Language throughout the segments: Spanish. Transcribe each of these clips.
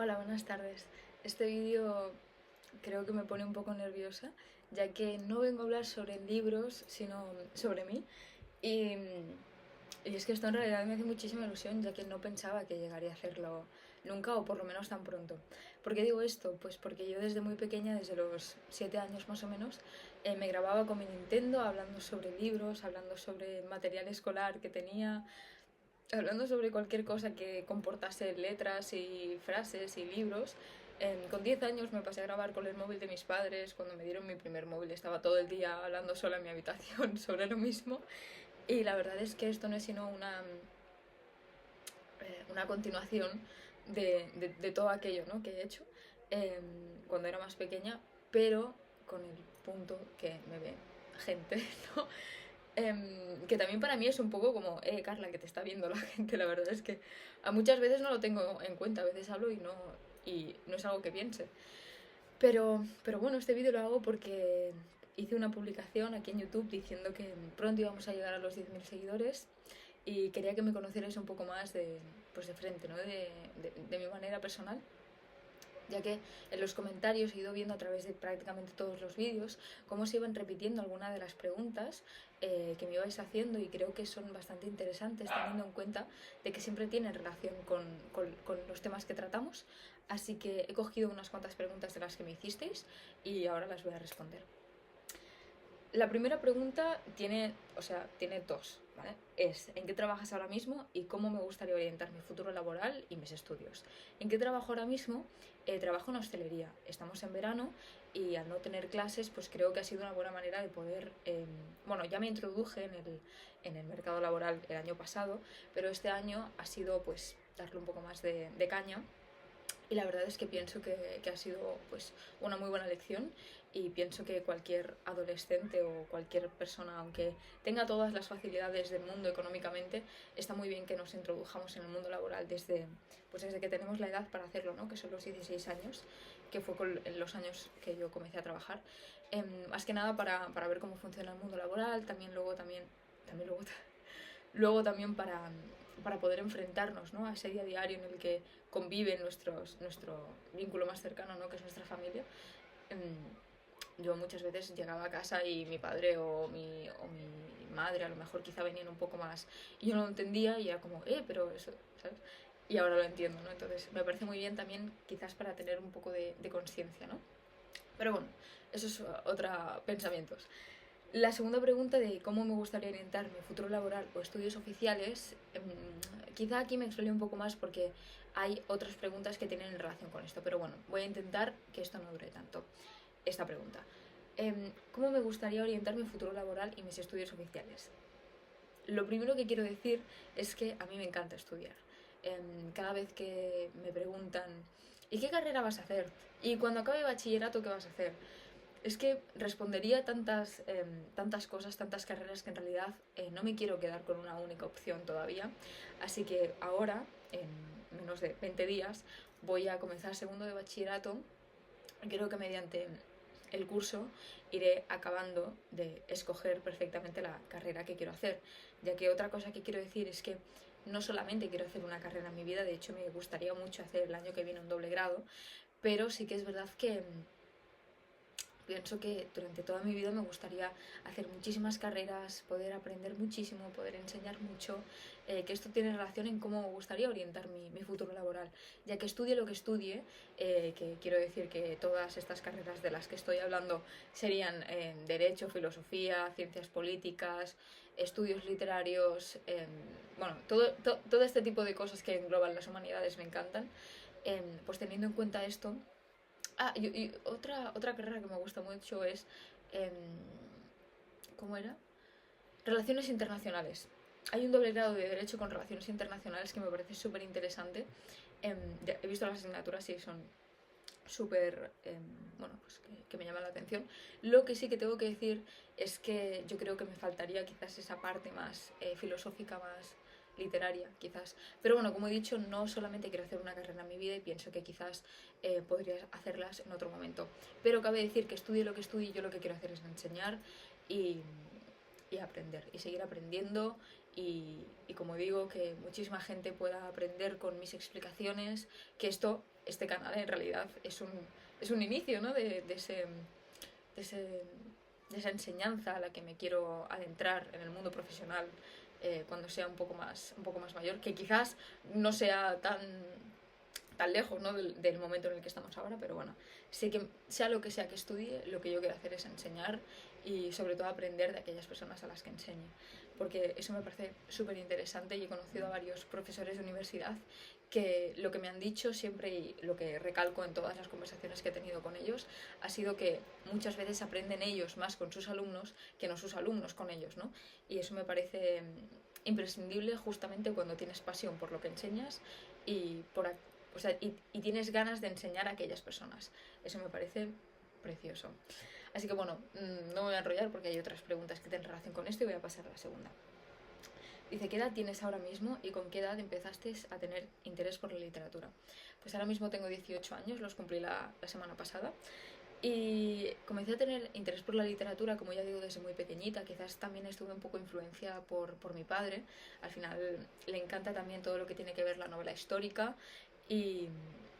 Hola, buenas tardes. Este vídeo creo que me pone un poco nerviosa, ya que no vengo a hablar sobre libros, sino sobre mí. Y, y es que esto en realidad me hace muchísima ilusión, ya que no pensaba que llegaría a hacerlo nunca, o por lo menos tan pronto. ¿Por qué digo esto? Pues porque yo desde muy pequeña, desde los 7 años más o menos, me grababa con mi Nintendo hablando sobre libros, hablando sobre material escolar que tenía, hablando sobre cualquier cosa que comportase letras y frases y libros. Con 10 años me pasé a grabar con el móvil de mis padres. Cuando me dieron mi primer móvil estaba todo el día hablando sola en mi habitación sobre lo mismo. Y la verdad es que esto no es sino una continuación de todo aquello, ¿no?, que he hecho cuando era más pequeña, pero con el punto que me ve gente, ¿no? Que también para mí es un poco como, Carla, que te está viendo la gente. La verdad es que a muchas veces no lo tengo en cuenta, a veces hablo y no es algo que piense. Pero bueno, este vídeo lo hago porque hice una publicación aquí en YouTube diciendo que pronto íbamos a llegar a los 10.000 seguidores y quería que me conocierais un poco más pues de frente, ¿no?, de mi manera personal, ya que en los comentarios he ido viendo a través de prácticamente todos los vídeos cómo se iban repitiendo algunas de las preguntas que me ibais haciendo, y creo que son bastante interesantes teniendo en cuenta de que siempre tienen relación con los temas que tratamos. Así que he cogido unas cuantas preguntas de las que me hicisteis y ahora las voy a responder. La primera pregunta tiene dos, ¿vale? Es ¿en qué trabajas ahora mismo y cómo me gustaría orientar mi futuro laboral y mis estudios? ¿En qué trabajo ahora mismo? Trabajo en hostelería. Estamos en verano y al no tener clases, pues creo que ha sido una buena manera de poder... bueno, ya me introduje en el mercado laboral el año pasado, pero este año ha sido pues darle un poco más de caña. Y la verdad es que pienso que ha sido pues una muy buena lección, y pienso que cualquier adolescente o cualquier persona, aunque tenga todas las facilidades del mundo económicamente, está muy bien que nos introdujamos en el mundo laboral desde que tenemos la edad para hacerlo, ¿no?, que son los 16 años, que fue con los años que yo comencé a trabajar. Más que nada para ver cómo funciona el mundo laboral, luego también para poder enfrentarnos, ¿no?, a ese día a diario en el que conviven nuestro vínculo más cercano, ¿no?, que es nuestra familia. Yo muchas veces llegaba a casa y mi padre o mi madre a lo mejor quizá venían un poco más y yo no lo entendía y era como, pero eso, ¿sabes? Y ahora lo entiendo, ¿no? Entonces me parece muy bien también quizás para tener un poco de conciencia, ¿no? Pero bueno, eso es otra pensamientos. La segunda pregunta de cómo me gustaría orientar mi futuro laboral o estudios oficiales, quizá aquí me explique un poco más porque hay otras preguntas que tienen relación con esto, pero bueno, voy a intentar que esto no dure tanto. Esta pregunta. ¿Cómo me gustaría orientar mi futuro laboral y mis estudios oficiales? Lo primero que quiero decir es que a mí me encanta estudiar. Cada vez que me preguntan, ¿y qué carrera vas a hacer? ¿Y cuando acabe bachillerato qué vas a hacer? Es que respondería tantas cosas, tantas carreras, que en realidad no me quiero quedar con una única opción todavía. Así que ahora, en menos de 20 días, voy a comenzar segundo de bachillerato. Creo que mediante el curso iré acabando de escoger perfectamente la carrera que quiero hacer, ya que otra cosa que quiero decir es que no solamente quiero hacer una carrera en mi vida, de hecho me gustaría mucho hacer el año que viene un doble grado, pero sí que es verdad que pienso que durante toda mi vida me gustaría hacer muchísimas carreras, poder aprender muchísimo, poder enseñar mucho, que esto tiene relación en cómo me gustaría orientar mi futuro laboral, ya que estudie lo que estudie, que quiero decir que todas estas carreras de las que estoy hablando serían Derecho, Filosofía, Ciencias Políticas, Estudios Literarios, bueno, todo este tipo de cosas que engloban las humanidades me encantan. Pues teniendo en cuenta esto, y otra carrera que me gusta mucho es... em, ¿Cómo era? Relaciones internacionales. Hay un doble grado de Derecho con Relaciones Internacionales que me parece súper interesante. He visto las asignaturas y son súper, bueno, pues que me llaman la atención. Lo que sí que tengo que decir es que yo creo que me faltaría quizás esa parte más filosófica, más literaria, quizás. Pero bueno, como he dicho, no solamente quiero hacer una carrera en mi vida y pienso que quizás podría hacerlas en otro momento. Pero cabe decir que estudie lo que estudie, yo lo que quiero hacer es enseñar y, y aprender, y seguir aprendiendo, y como digo, que muchísima gente pueda aprender con mis explicaciones, que esto este canal en realidad es un inicio, ¿no? de esa enseñanza a la que me quiero adentrar en el mundo profesional cuando sea un poco más mayor, que quizás no sea tan lejos, ¿no? del momento en el que estamos ahora, pero bueno, sé que sea lo que sea que estudie, lo que yo quiero hacer es enseñar y sobre todo aprender de aquellas personas a las que enseñe, porque eso me parece súper interesante y he conocido a varios profesores de universidad que lo que me han dicho siempre y lo que recalco en todas las conversaciones que he tenido con ellos ha sido que muchas veces aprenden ellos más con sus alumnos que no sus alumnos con ellos, ¿no? Y eso me parece imprescindible justamente cuando tienes pasión por lo que enseñas y y tienes ganas de enseñar a aquellas personas. Eso me parece precioso. Así que bueno, no me voy a enrollar porque hay otras preguntas que tienen relación con esto y voy a pasar a la segunda. Dice, ¿qué edad tienes ahora mismo y con qué edad empezaste a tener interés por la literatura? Pues ahora mismo tengo 18 años, los cumplí la semana pasada. Y comencé a tener interés por la literatura, como ya digo, desde muy pequeñita. Quizás también estuve un poco influenciada por mi padre. Al final le encanta también todo lo que tiene que ver la novela histórica y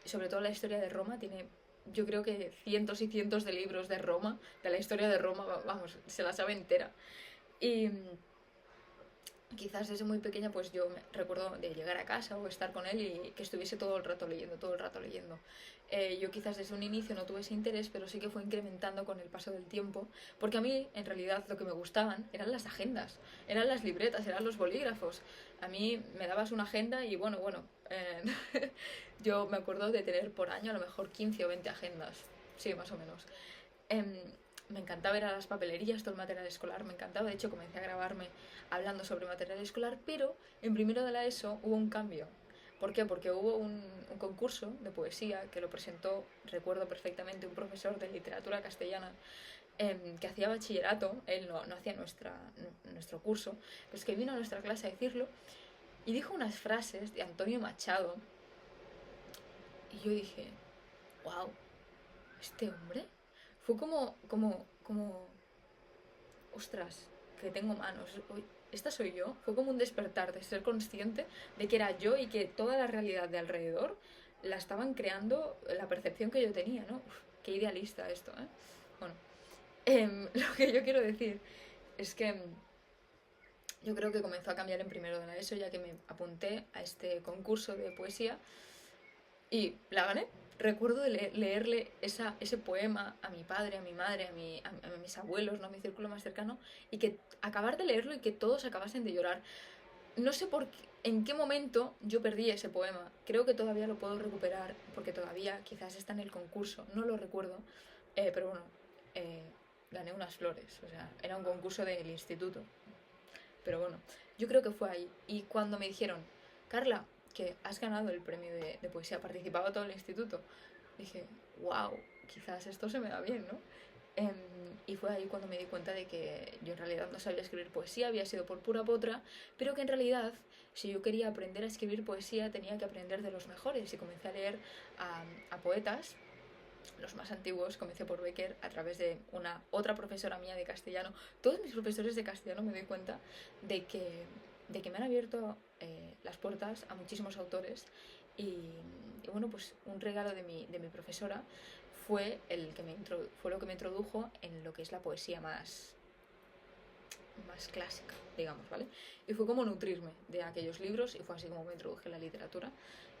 sobre todo la historia de Roma. Tiene, yo creo que cientos y cientos de libros de Roma, de la historia de Roma, vamos, se la sabe entera. Y quizás desde muy pequeña pues yo me recuerdo de llegar a casa o estar con él y que estuviese todo el rato leyendo. Yo quizás desde un inicio no tuve ese interés, pero sí que fue incrementando con el paso del tiempo, porque a mí en realidad lo que me gustaban eran las agendas, eran las libretas, eran los bolígrafos. A mí me dabas una agenda y bueno, yo me acuerdo de tener por año a lo mejor 15 o 20 agendas, sí, más o menos. Em, Me encantaba ir a las papelerías, todo el material escolar, me encantaba. De hecho, comencé a grabarme hablando sobre material escolar, pero en primero de la ESO hubo un cambio. ¿Por qué? Porque hubo un concurso de poesía que lo presentó, recuerdo perfectamente, un profesor de literatura castellana que hacía bachillerato, él no hacía nuestro curso, pues que vino a nuestra clase a decirlo y dijo unas frases de Antonio Machado y yo dije, wow, este hombre fue como, ostras, que tengo manos, esta soy yo. Fue como un despertar de ser consciente de que era yo y que toda la realidad de alrededor la estaban creando la percepción que yo tenía, ¿no? Uf, qué idealista esto, ¿eh? Bueno, lo que yo quiero decir es que yo creo que comenzó a cambiar en primero de la ESO, ya que me apunté a este concurso de poesía y la gané. Recuerdo de leerle ese poema a mi padre, a mi madre, a mis abuelos, ¿no? A mi círculo más cercano, y que acabar de leerlo y que todos acabasen de llorar. No sé en qué momento yo perdí ese poema. Creo que todavía lo puedo recuperar, porque todavía quizás está en el concurso, no lo recuerdo. Pero bueno, gané unas flores, o sea, era un concurso del instituto. Pero bueno, yo creo que fue ahí. Y cuando me dijeron, Carla, que has ganado el premio de poesía, participaba todo el instituto, dije, wow, quizás esto se me da bien, ¿no? Y fue ahí cuando me di cuenta de que yo en realidad no sabía escribir poesía, había sido por pura potra, pero que en realidad si yo quería aprender a escribir poesía tenía que aprender de los mejores y comencé a leer a poetas. Los más antiguos comencé por Becker a través de otra profesora mía de castellano. Todos mis profesores de castellano me doy cuenta de que me han abierto las puertas a muchísimos autores y bueno, pues un regalo de mi profesora fue lo que me introdujo en lo que es la poesía más clásica, digamos, ¿vale? Y fue como nutrirme de aquellos libros y fue así como me introduje en la literatura.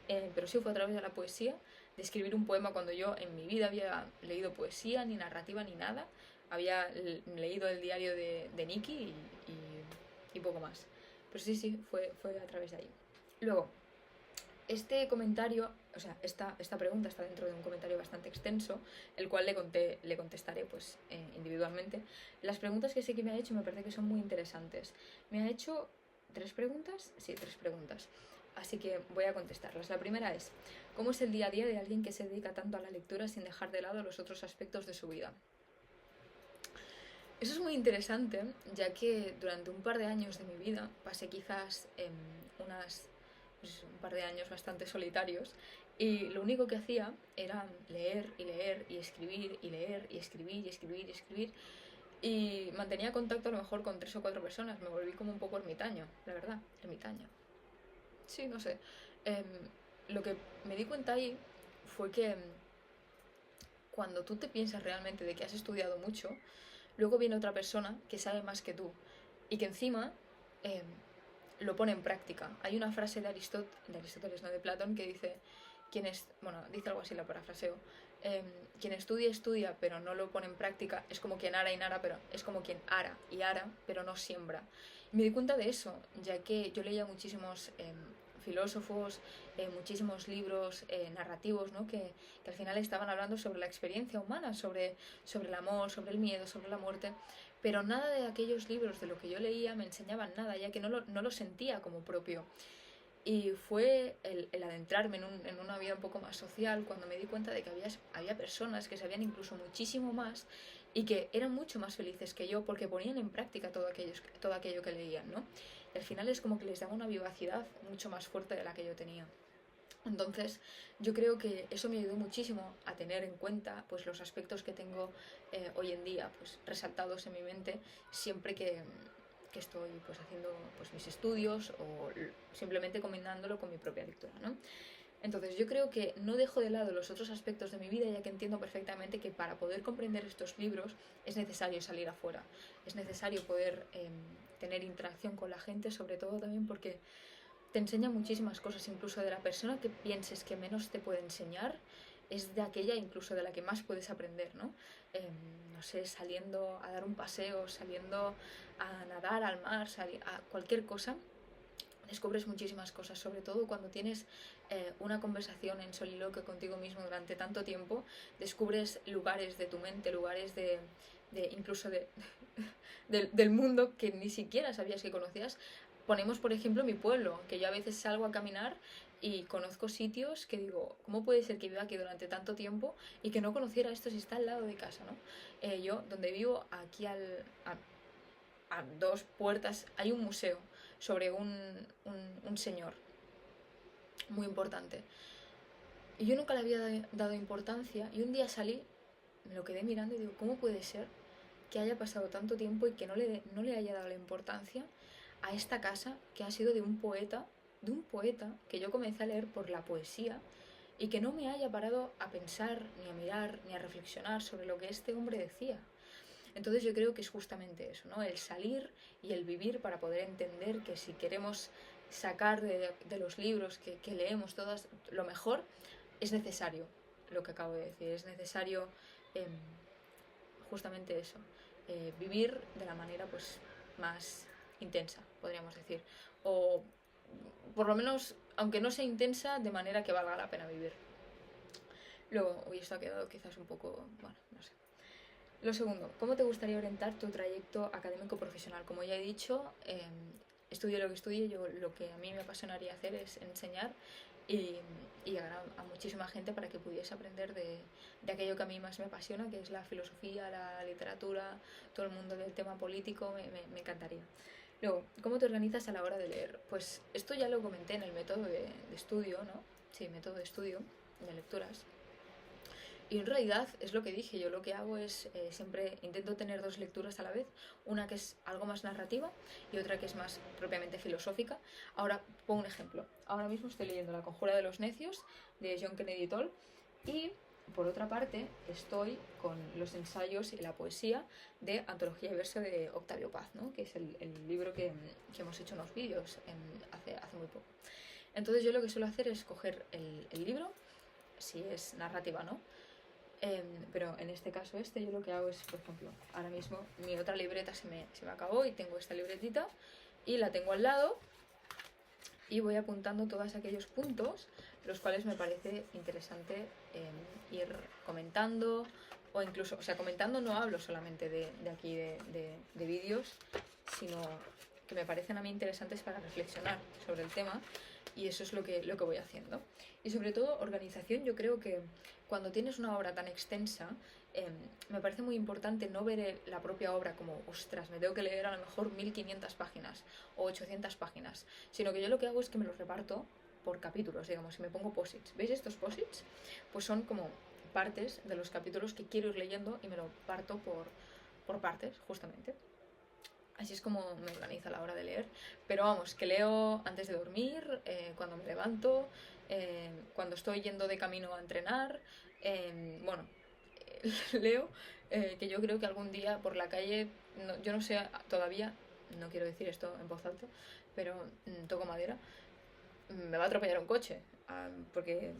Pero sí fue a través de la poesía, de escribir un poema cuando yo en mi vida había leído poesía, ni narrativa, ni nada. Había leído el diario de Nicky y poco más. Pero sí, fue a través de ahí. Luego, este comentario, o sea, esta pregunta está dentro de un comentario bastante extenso, el cual le contestaré pues individualmente. Las preguntas que sí que me ha hecho me parece que son muy interesantes. Me ha hecho 3 preguntas, sí, 3 preguntas. Así que voy a contestarlas. La primera es, ¿cómo es el día a día de alguien que se dedica tanto a la lectura sin dejar de lado los otros aspectos de su vida? Eso es muy interesante, ya que durante un par de años de mi vida pasé quizás un par de años bastante solitarios y lo único que hacía era leer y leer y escribir y leer y escribir y escribir y escribir y mantenía contacto a lo mejor con 3 o 4 personas. Me volví como un poco ermitaño, la verdad, ermitaño. Sí, no sé. Lo que me di cuenta ahí fue que cuando tú te piensas realmente de que has estudiado mucho, luego viene otra persona que sabe más que tú y que encima eh, lo pone en práctica. Hay una frase de Aristóteles, no de Platón, que dice, dice algo así, la parafraseo, quien estudia, estudia, pero no lo pone en práctica, es como quien ara y nara, pero es como quien ara y ara, pero no siembra. Y me di cuenta de eso, ya que yo leía muchísimos filósofos, muchísimos libros narrativos, ¿no? Que al final estaban hablando sobre la experiencia humana, sobre el amor, sobre el miedo, sobre la muerte, pero nada de aquellos libros de lo que yo leía me enseñaban nada, ya que no lo sentía como propio. Y fue el adentrarme en una vida un poco más social cuando me di cuenta de que había personas que sabían incluso muchísimo más y que eran mucho más felices que yo porque ponían en práctica todo aquello que leían, ¿no? Y al final es como que les daba una vivacidad mucho más fuerte de la que yo tenía. Entonces, yo creo que eso me ayudó muchísimo a tener en cuenta pues, los aspectos que tengo hoy en día pues, resaltados en mi mente siempre que estoy pues, haciendo pues, mis estudios o simplemente combinándolo con mi propia lectura, ¿no? Entonces yo creo que no dejo de lado los otros aspectos de mi vida, ya que entiendo perfectamente que para poder comprender estos libros es necesario salir afuera, es necesario poder tener interacción con la gente, sobre todo también porque te enseña muchísimas cosas, incluso de la persona que pienses que menos te puede enseñar, es de aquella incluso de la que más puedes aprender, ¿no? No sé, saliendo a dar un paseo, saliendo a nadar al mar, a cualquier cosa, descubres muchísimas cosas, sobre todo cuando tienes una conversación en soliloquio contigo mismo durante tanto tiempo, descubres lugares de tu mente, lugares incluso del mundo que ni siquiera sabías que conocías. Ponemos, por ejemplo, mi pueblo, que yo a veces salgo a caminar y conozco sitios que digo, ¿cómo puede ser que viva aquí durante tanto tiempo y que no conociera esto si está al lado de casa, ¿no? Yo, donde vivo, aquí a 2 puertas, hay un museo sobre un señor muy importante. Y yo nunca le había dado importancia y un día salí, me lo quedé mirando y digo, ¿cómo puede ser que haya pasado tanto tiempo y que no le haya dado la importancia a esta casa que ha sido de un poeta que yo comencé a leer por la poesía y que no me haya parado a pensar, ni a mirar, ni a reflexionar sobre lo que este hombre decía? Entonces yo creo que es justamente eso, ¿no? El salir y el vivir para poder entender que si queremos sacar de los libros que leemos todas lo mejor, es necesario lo que acabo de decir, es necesario eh, justamente eso, vivir de la manera pues más intensa, podríamos decir, o por lo menos, aunque no sea intensa, de manera que valga la pena vivir. Luego, uy, esto ha quedado quizás un poco, bueno, no sé. Lo segundo, ¿cómo te gustaría orientar tu trayecto académico profesional? Como ya he dicho, estudie lo que estudie, yo lo que a mí me apasionaría hacer es enseñar y llegar a muchísima gente para que pudiese aprender de aquello que a mí más me apasiona, que es la filosofía, la literatura, todo el mundo del tema político, me encantaría. Luego, ¿cómo te organizas a la hora de leer? Pues esto ya lo comenté en el método de estudio, ¿no? Sí, método de estudio, de lecturas. Y en realidad es lo que dije, yo lo que hago es siempre intento tener 2 lecturas a la vez, una que es algo más narrativa y otra que es más propiamente filosófica. Ahora pongo un ejemplo, ahora mismo estoy leyendo La conjura de los necios de John Kennedy Toole y por otra parte estoy con los ensayos y la poesía de Antología y verso de Octavio Paz, ¿no? Que es el libro que hemos hecho unos vídeos hace muy poco. Entonces yo lo que suelo hacer es coger el libro, si es narrativa, ¿no? Pero en este caso yo lo que hago es, por ejemplo, ahora mismo mi otra libreta se me acabó y tengo esta libretita y la tengo al lado y voy apuntando todos aquellos puntos los cuales me parece interesante ir comentando o incluso, o sea, comentando no hablo solamente de aquí de vídeos, sino que me parecen a mí interesantes para reflexionar sobre el tema y eso es lo que voy haciendo. Y sobre todo organización, yo creo que cuando tienes una obra tan extensa, me parece muy importante no ver la propia obra como, ostras, me tengo que leer a lo mejor 1500 páginas o 800 páginas, sino que yo lo que hago es que me los reparto por capítulos, digamos, y me pongo posits. ¿Veis estos posits? Pues son como partes de los capítulos que quiero ir leyendo y me lo parto por partes, justamente. Así es como me organizo a la hora de leer. Pero vamos, que leo antes de dormir, cuando me levanto, cuando estoy yendo de camino a entrenar, bueno, leo, que yo creo que algún día por la calle, yo no sé todavía, no quiero decir esto en voz alta, pero toco madera, me va a atropellar un coche, porque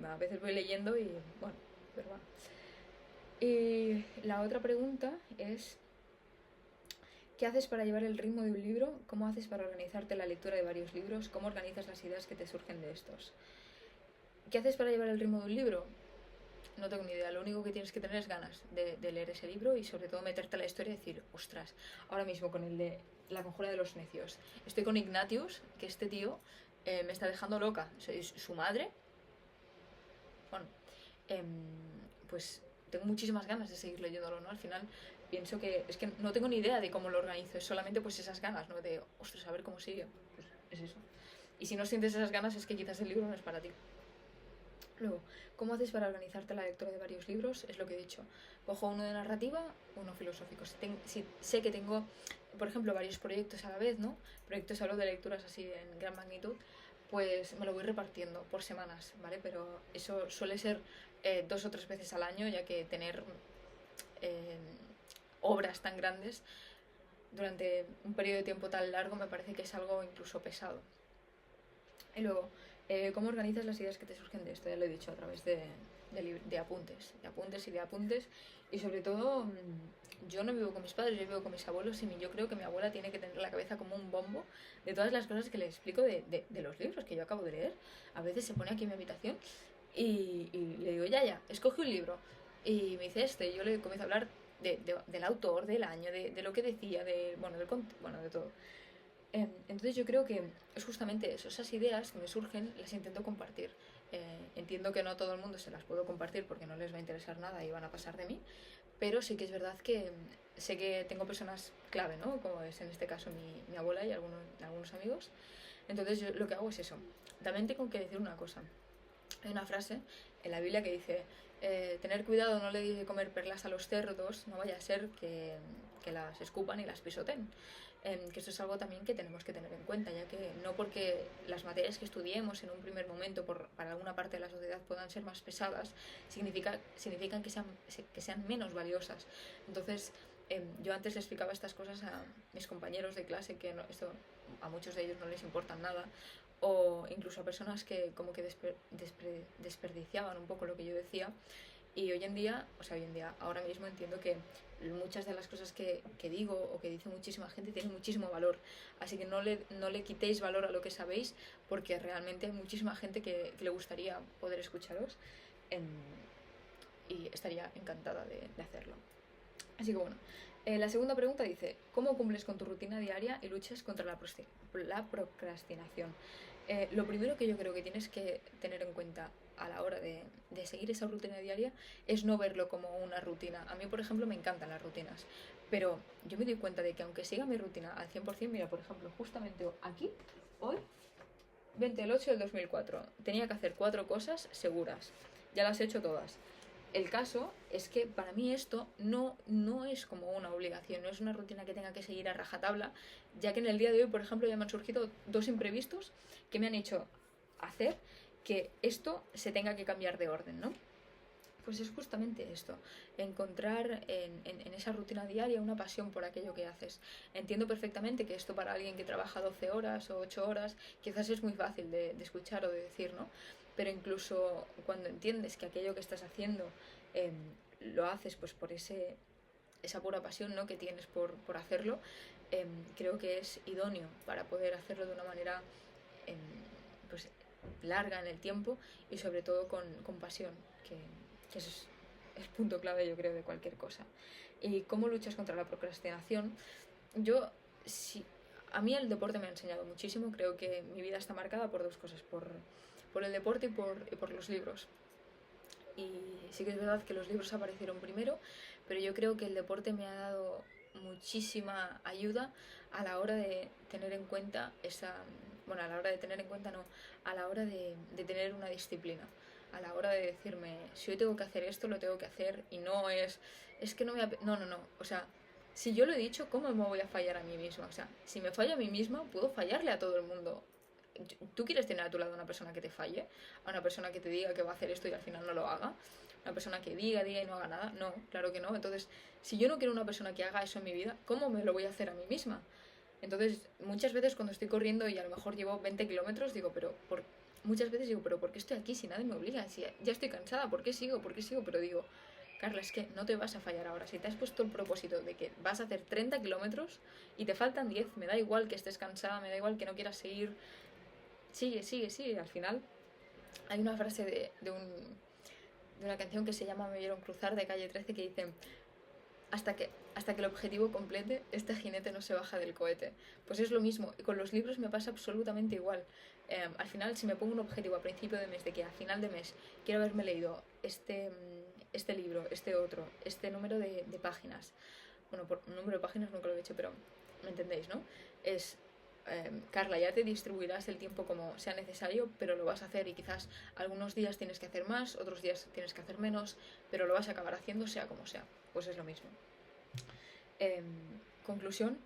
a veces voy leyendo y bueno, pero bueno. Y la otra pregunta es, ¿qué haces para llevar el ritmo de un libro? ¿Cómo haces para organizarte la lectura de varios libros? ¿Cómo organizas las ideas que te surgen de estos? ¿Qué haces para llevar el ritmo de un libro? No tengo ni idea, lo único que tienes que tener es ganas de leer ese libro y sobre todo meterte a la historia y decir, ostras, ahora mismo con el de La conjura de los necios, estoy con Ignatius, que este tío me está dejando loca, su madre, bueno, pues tengo muchísimas ganas de seguir leyéndolo, ¿no? Al final pienso que es que no tengo ni idea de cómo lo organizo, es solamente pues esas ganas, ¿no? De, ostras, a ver cómo sigue, pues es eso. Y si no sientes esas ganas es que quizás el libro no es para ti. Luego, ¿cómo haces para organizarte la lectura de varios libros? Es lo que he dicho. Cojo uno de narrativa, uno filosófico. Si sé que tengo, por ejemplo, varios proyectos a la vez, ¿no? Proyectos, hablo de lecturas así en gran magnitud, pues me lo voy repartiendo por semanas, ¿vale? Pero eso suele ser 2 o 3 veces al año, ya que tener eh, obras tan grandes durante un periodo de tiempo tan largo me parece que es algo incluso pesado. Y luego, ¿cómo organizas las ideas que te surgen de esto? Ya lo he dicho, a través de apuntes, de apuntes y de apuntes. Y sobre todo, yo no vivo con mis padres, yo vivo con mis abuelos y yo creo que mi abuela tiene que tener la cabeza como un bombo de todas las cosas que le explico de los libros que yo acabo de leer. A veces se pone aquí en mi habitación y le digo, ya, escoge un libro. Y me dice y yo le comienzo a hablar del autor, del año, de lo que decía, bueno, de todo. Entonces yo creo que es justamente eso, esas ideas que me surgen las intento compartir. Entiendo que no todo el mundo se las puedo compartir porque no les va a interesar nada y van a pasar de mí, pero sí que es verdad que sé que tengo personas clave, ¿no? Como es en este caso mi abuela y algunos amigos. Entonces yo lo que hago es eso. También tengo que decir una cosa. Hay una frase en la Biblia que dice, tener cuidado, no le dice comer perlas a los cerdos, no vaya a ser que las escupan y las pisoten. Que esto es algo también que tenemos que tener en cuenta, ya que no porque las materias que estudiemos en un primer momento para alguna parte de la sociedad puedan ser más pesadas, significan que sean menos valiosas. Entonces, yo antes les explicaba estas cosas a mis compañeros de clase, que esto a muchos de ellos no les importa nada, o incluso a personas que como que desperdiciaban un poco lo que yo decía. Y ahora mismo entiendo que muchas de las cosas que digo o que dice muchísima gente tienen muchísimo valor. Así que no le quitéis valor a lo que sabéis, porque realmente hay muchísima gente que le gustaría poder escucharos y estaría encantada de hacerlo. Así que bueno, la segunda pregunta dice, ¿cómo cumples con tu rutina diaria y luchas contra la procrastinación? Lo primero que yo creo que tienes que tener en cuenta a la hora de seguir esa rutina diaria es no verlo como una rutina. A mí, por ejemplo, me encantan las rutinas, pero yo me doy cuenta de que aunque siga mi rutina al 100%, mira, por ejemplo, justamente aquí, hoy, 20 del 8 del 2004, tenía que hacer 4 cosas seguras. Ya las he hecho todas. El caso es que para mí esto no es como una obligación, no es una rutina que tenga que seguir a rajatabla, ya que en el día de hoy, por ejemplo, ya me han surgido 2 imprevistos que me han hecho hacer que esto se tenga que cambiar de orden, ¿no? Pues es justamente esto, encontrar en esa rutina diaria una pasión por aquello que haces. Entiendo perfectamente que esto para alguien que trabaja 12 horas o 8 horas quizás es muy fácil de escuchar o de decir, ¿no? Pero incluso cuando entiendes que aquello que estás haciendo eh, lo haces pues por esa pura pasión, ¿no? Que tienes por hacerlo, creo que es idóneo para poder hacerlo de una manera eh, pues larga en el tiempo y sobre todo con pasión, que eso es el punto clave, yo creo, de cualquier cosa. ¿Y cómo luchas contra la procrastinación? Yo, sí, a mí el deporte me ha enseñado muchísimo. Creo que mi vida está marcada por 2 cosas, por el deporte y por los libros. Y sí que es verdad que los libros aparecieron primero, pero yo creo que el deporte me ha dado muchísima ayuda a la hora de tener en cuenta bueno, a la hora de tener en cuenta no, a la hora de tener una disciplina, a la hora de decirme, si hoy tengo que hacer esto, lo tengo que hacer y no es que no me... No, o sea, si yo lo he dicho, ¿cómo me voy a fallar a mí misma? O sea, si me fallo a mí misma, puedo fallarle a todo el mundo. ¿Tú quieres tener a tu lado a una persona que te falle? ¿A una persona que te diga que va a hacer esto y al final no lo haga? ¿Una persona que diga y no haga nada? No, claro que no. Entonces, si yo no quiero una persona que haga eso en mi vida, ¿cómo me lo voy a hacer a mí misma? Entonces, muchas veces cuando estoy corriendo y a lo mejor llevo 20 kilómetros, digo, muchas veces digo, pero ¿por qué estoy aquí si nadie me obliga? Si ya estoy cansada, ¿por qué sigo? ¿Por qué sigo? Pero digo, Carla, es que no te vas a fallar ahora. Si te has puesto el propósito de que vas a hacer 30 kilómetros y te faltan 10, me da igual que estés cansada, me da igual que no quieras seguir. Sigue, sigue, sigue. Al final hay una frase de una canción que se llama Me vieron cruzar, de Calle 13, que dice: hasta que el objetivo complete, este jinete no se baja del cohete. Pues es lo mismo, y con los libros me pasa absolutamente igual. Al final, si me pongo un objetivo a principio de mes, de que a final de mes quiero haberme leído este libro, este otro, este número de páginas. Bueno, por número de páginas nunca lo he hecho, pero me entendéis, ¿no? Es, Carla, ya te distribuirás el tiempo como sea necesario, pero lo vas a hacer, y quizás algunos días tienes que hacer más, otros días tienes que hacer menos, pero lo vas a acabar haciendo sea como sea. Pues es lo mismo. Conclusión,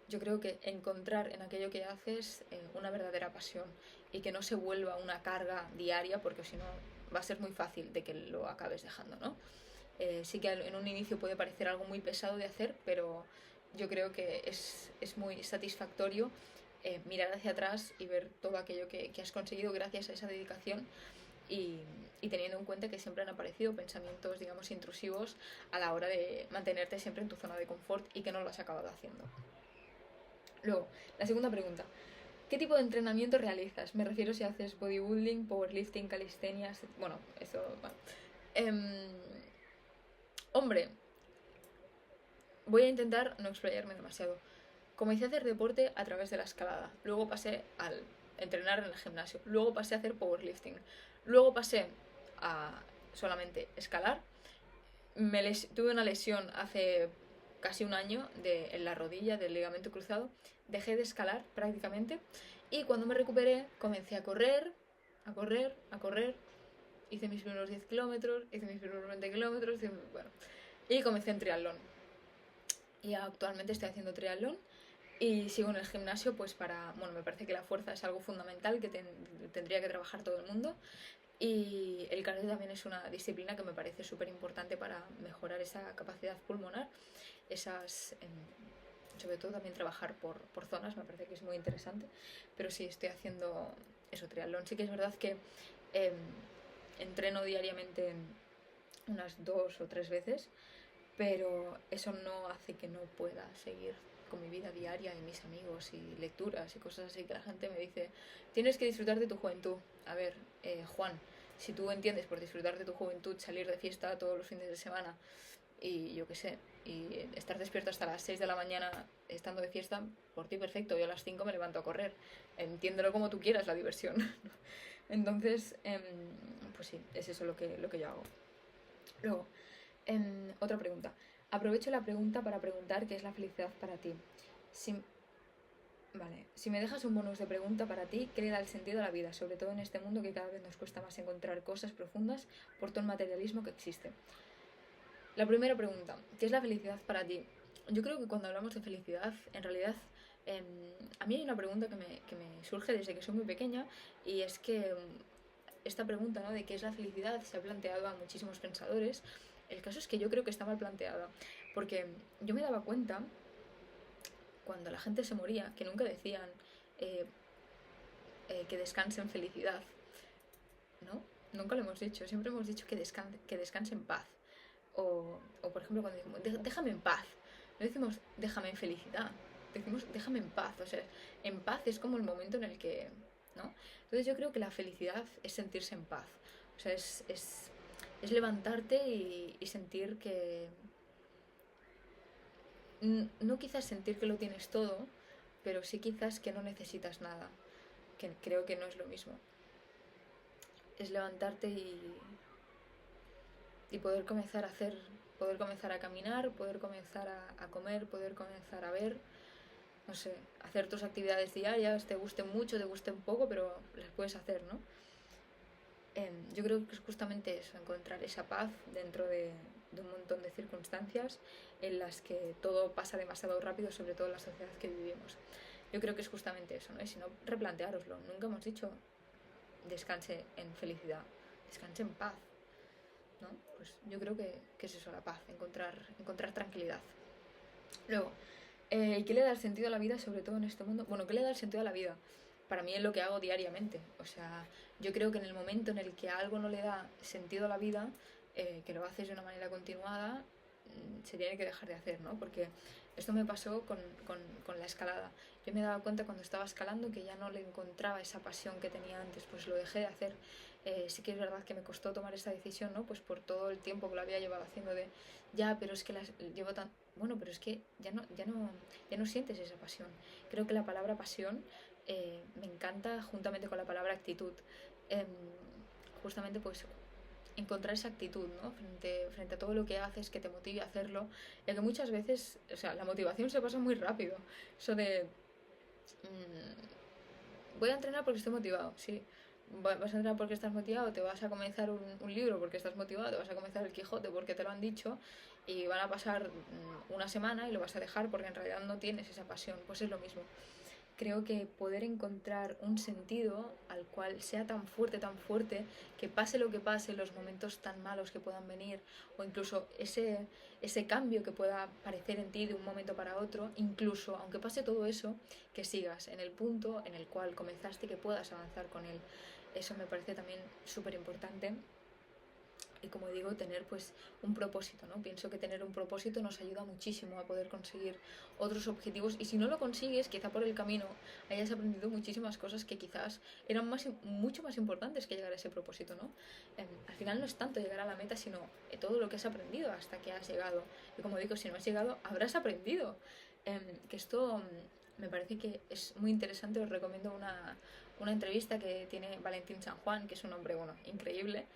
yo creo que encontrar en aquello que haces una verdadera pasión, y que no se vuelva una carga diaria, porque si no va a ser muy fácil de que lo acabes dejando, ¿no? Sí que en un inicio puede parecer algo muy pesado de hacer, pero yo creo que es muy satisfactorio mirar hacia atrás y ver todo aquello que has conseguido gracias a esa dedicación, y teniendo en cuenta que siempre han aparecido pensamientos, digamos, intrusivos a la hora de mantenerte siempre en tu zona de confort y que no lo has acabado haciendo. Luego, la segunda pregunta: ¿qué tipo de entrenamiento realizas? Me refiero si haces bodybuilding, powerlifting, calistenia. Bueno, eso... Bueno. Hombre, voy a intentar no explayarme demasiado. Comencé a hacer deporte a través de la escalada, luego pasé al entrenar en el gimnasio, luego pasé a hacer powerlifting, luego pasé a solamente escalar. Tuve una lesión hace casi un año en la rodilla del ligamento cruzado, dejé de escalar prácticamente, y cuando me recuperé comencé a correr, a correr, a correr. Hice mis primeros 10 kilómetros, hice mis primeros 20 kilómetros, bueno, y comencé en triatlón. Y actualmente estoy haciendo triatlón y sigo en el gimnasio, pues bueno, me parece que la fuerza es algo fundamental que tendría que trabajar todo el mundo, y el cardio también es una disciplina que me parece súper importante para mejorar esa capacidad pulmonar, sobre todo también trabajar por zonas, me parece que es muy interesante. Pero sí, estoy haciendo eso, triatlón. Sí que es verdad que entreno diariamente unas 2 o 3 veces, pero eso no hace que no pueda seguir con mi vida diaria y mis amigos y lecturas y cosas así, que la gente me dice: tienes que disfrutar de tu juventud. A ver, Juan, si tú entiendes por disfrutar de tu juventud salir de fiesta todos los fines de semana y yo qué sé, y estar despierto hasta las 6 de la mañana estando de fiesta, por ti perfecto, yo a las 5 me levanto a correr. Entiéndelo como tú quieras, la diversión. Entonces, pues sí, es eso lo que yo hago. Luego, otra pregunta. Aprovecho la pregunta para preguntar qué es la felicidad para ti. Si me dejas un bonus de pregunta para ti, ¿qué le da el sentido a la vida? Sobre todo en este mundo que cada vez nos cuesta más encontrar cosas profundas por todo el materialismo que existe. La primera pregunta: ¿qué es la felicidad para ti? Yo creo que cuando hablamos de felicidad, en realidad, a mí hay una pregunta que me surge desde que soy muy pequeña, y es que esta pregunta, ¿no?, de qué es la felicidad, se ha planteado a muchísimos pensadores. El caso es que yo creo que está mal planteada, porque yo me daba cuenta cuando la gente se moría que nunca decían que descanse en felicidad, ¿no? Nunca lo hemos dicho, siempre hemos dicho que descanse en paz. O por ejemplo, cuando decimos déjame en paz, no decimos déjame en felicidad, decimos déjame en paz. O sea, en paz es como el momento en el que, ¿no? Entonces yo creo que la felicidad es sentirse en paz. O sea, es levantarte y sentir que... No quizás sentir que lo tienes todo, pero sí quizás que no necesitas nada, que creo que no es lo mismo. Es levantarte y poder comenzar a hacer, poder comenzar a caminar, poder comenzar a comer, poder comenzar a ver, no sé, hacer tus actividades diarias, te gusten mucho, te gusten poco, pero las puedes hacer, ¿no? Yo creo que es justamente eso, encontrar esa paz dentro de un montón de circunstancias en las que todo pasa demasiado rápido, sobre todo en la sociedad que vivimos. yo creo que es justamente eso, ¿no? Y si no, replanteároslo. Nunca hemos dicho descanse en felicidad, descanse en paz, ¿no? Pues yo creo que es eso, la paz, encontrar tranquilidad. Luego, ¿qué le da el sentido a la vida, sobre todo en este mundo? Bueno, ¿qué le da el sentido a la vida? Para mí es lo que hago diariamente. O sea, yo creo que en el momento en el que a algo no le da sentido a la vida, que lo haces de una manera continuada, se tiene que dejar de hacer, ¿no? Porque esto me pasó con la escalada. Yo me daba cuenta cuando estaba escalando que ya no le encontraba esa pasión que tenía antes, pues lo dejé de hacer. Sí que es verdad que me costó tomar esta decisión, ¿no? Pues por todo el tiempo que lo había llevado haciendo de, ya, pero es que llevo tan... Bueno, pero es que ya no sientes esa pasión. Creo que la palabra pasión me encanta juntamente con la palabra actitud. Em, Justamente pues encontrar esa actitud, ¿no? Frente a todo lo que haces que te motive a hacerlo, ya que muchas veces, o sea, la motivación se pasa muy rápido. Eso de voy a entrenar porque estoy motivado, sí. Vas a entrenar porque estás motivado, te vas a comenzar un libro porque estás motivado, te vas a comenzar el Quijote porque te lo han dicho, y van a pasar una semana y lo vas a dejar porque en realidad no tienes esa pasión. Pues es lo mismo. Creo que poder encontrar un sentido al cual sea tan fuerte, que pase lo que pase, los momentos tan malos que puedan venir, o incluso ese cambio que pueda aparecer en ti de un momento para otro, incluso aunque pase todo eso, que sigas en el punto en el cual comenzaste y que puedas avanzar con él. Eso me parece también súper importante. Y como digo, tener pues un propósito, ¿no? Pienso que tener un propósito nos ayuda muchísimo a poder conseguir otros objetivos, y si no lo consigues, quizá por el camino hayas aprendido muchísimas cosas que quizás eran mucho más importantes que llegar a ese propósito, ¿no? Al final no es tanto llegar a la meta, sino todo lo que has aprendido hasta que has llegado. Y como digo, si no has llegado, habrás aprendido. Que esto me parece que es muy interesante. Os recomiendo una entrevista que tiene Valentín San Juan, que es un hombre, bueno, increíble,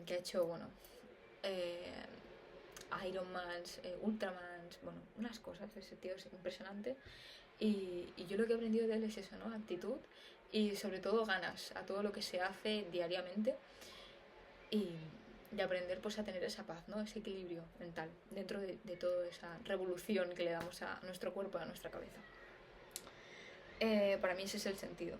que ha hecho, bueno, eh, Ironmans, Ultramans, bueno, unas cosas. Ese tío es impresionante. Y yo lo que he aprendido de él es eso, ¿no? Actitud y sobre todo ganas a todo lo que se hace diariamente, y de aprender pues a tener esa paz, ¿no? Ese equilibrio mental dentro de toda esa revolución que le damos a nuestro cuerpo, a nuestra cabeza. Para mí ese es el sentido.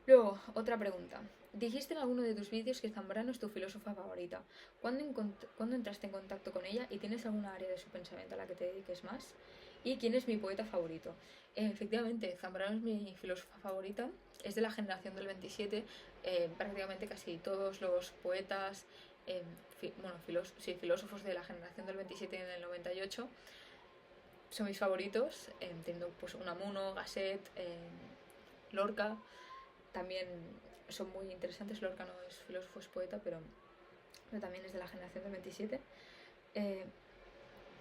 Luego, otra pregunta. Dijiste en alguno de tus vídeos que Zambrano es tu filósofa favorita. ¿Cuándo entraste en contacto con ella y tienes alguna área de su pensamiento a la que te dediques más? ¿Y quién es mi poeta favorito? Efectivamente, Zambrano es mi filósofa favorita. Es de la generación del 27. Prácticamente casi todos los poetas, filósofos de la generación del 27 y del 98 son mis favoritos, teniendo pues Unamuno, Gasset, Lorca. También son muy interesantes. Lorca no es filósofo, es poeta, pero también es de la generación del 27.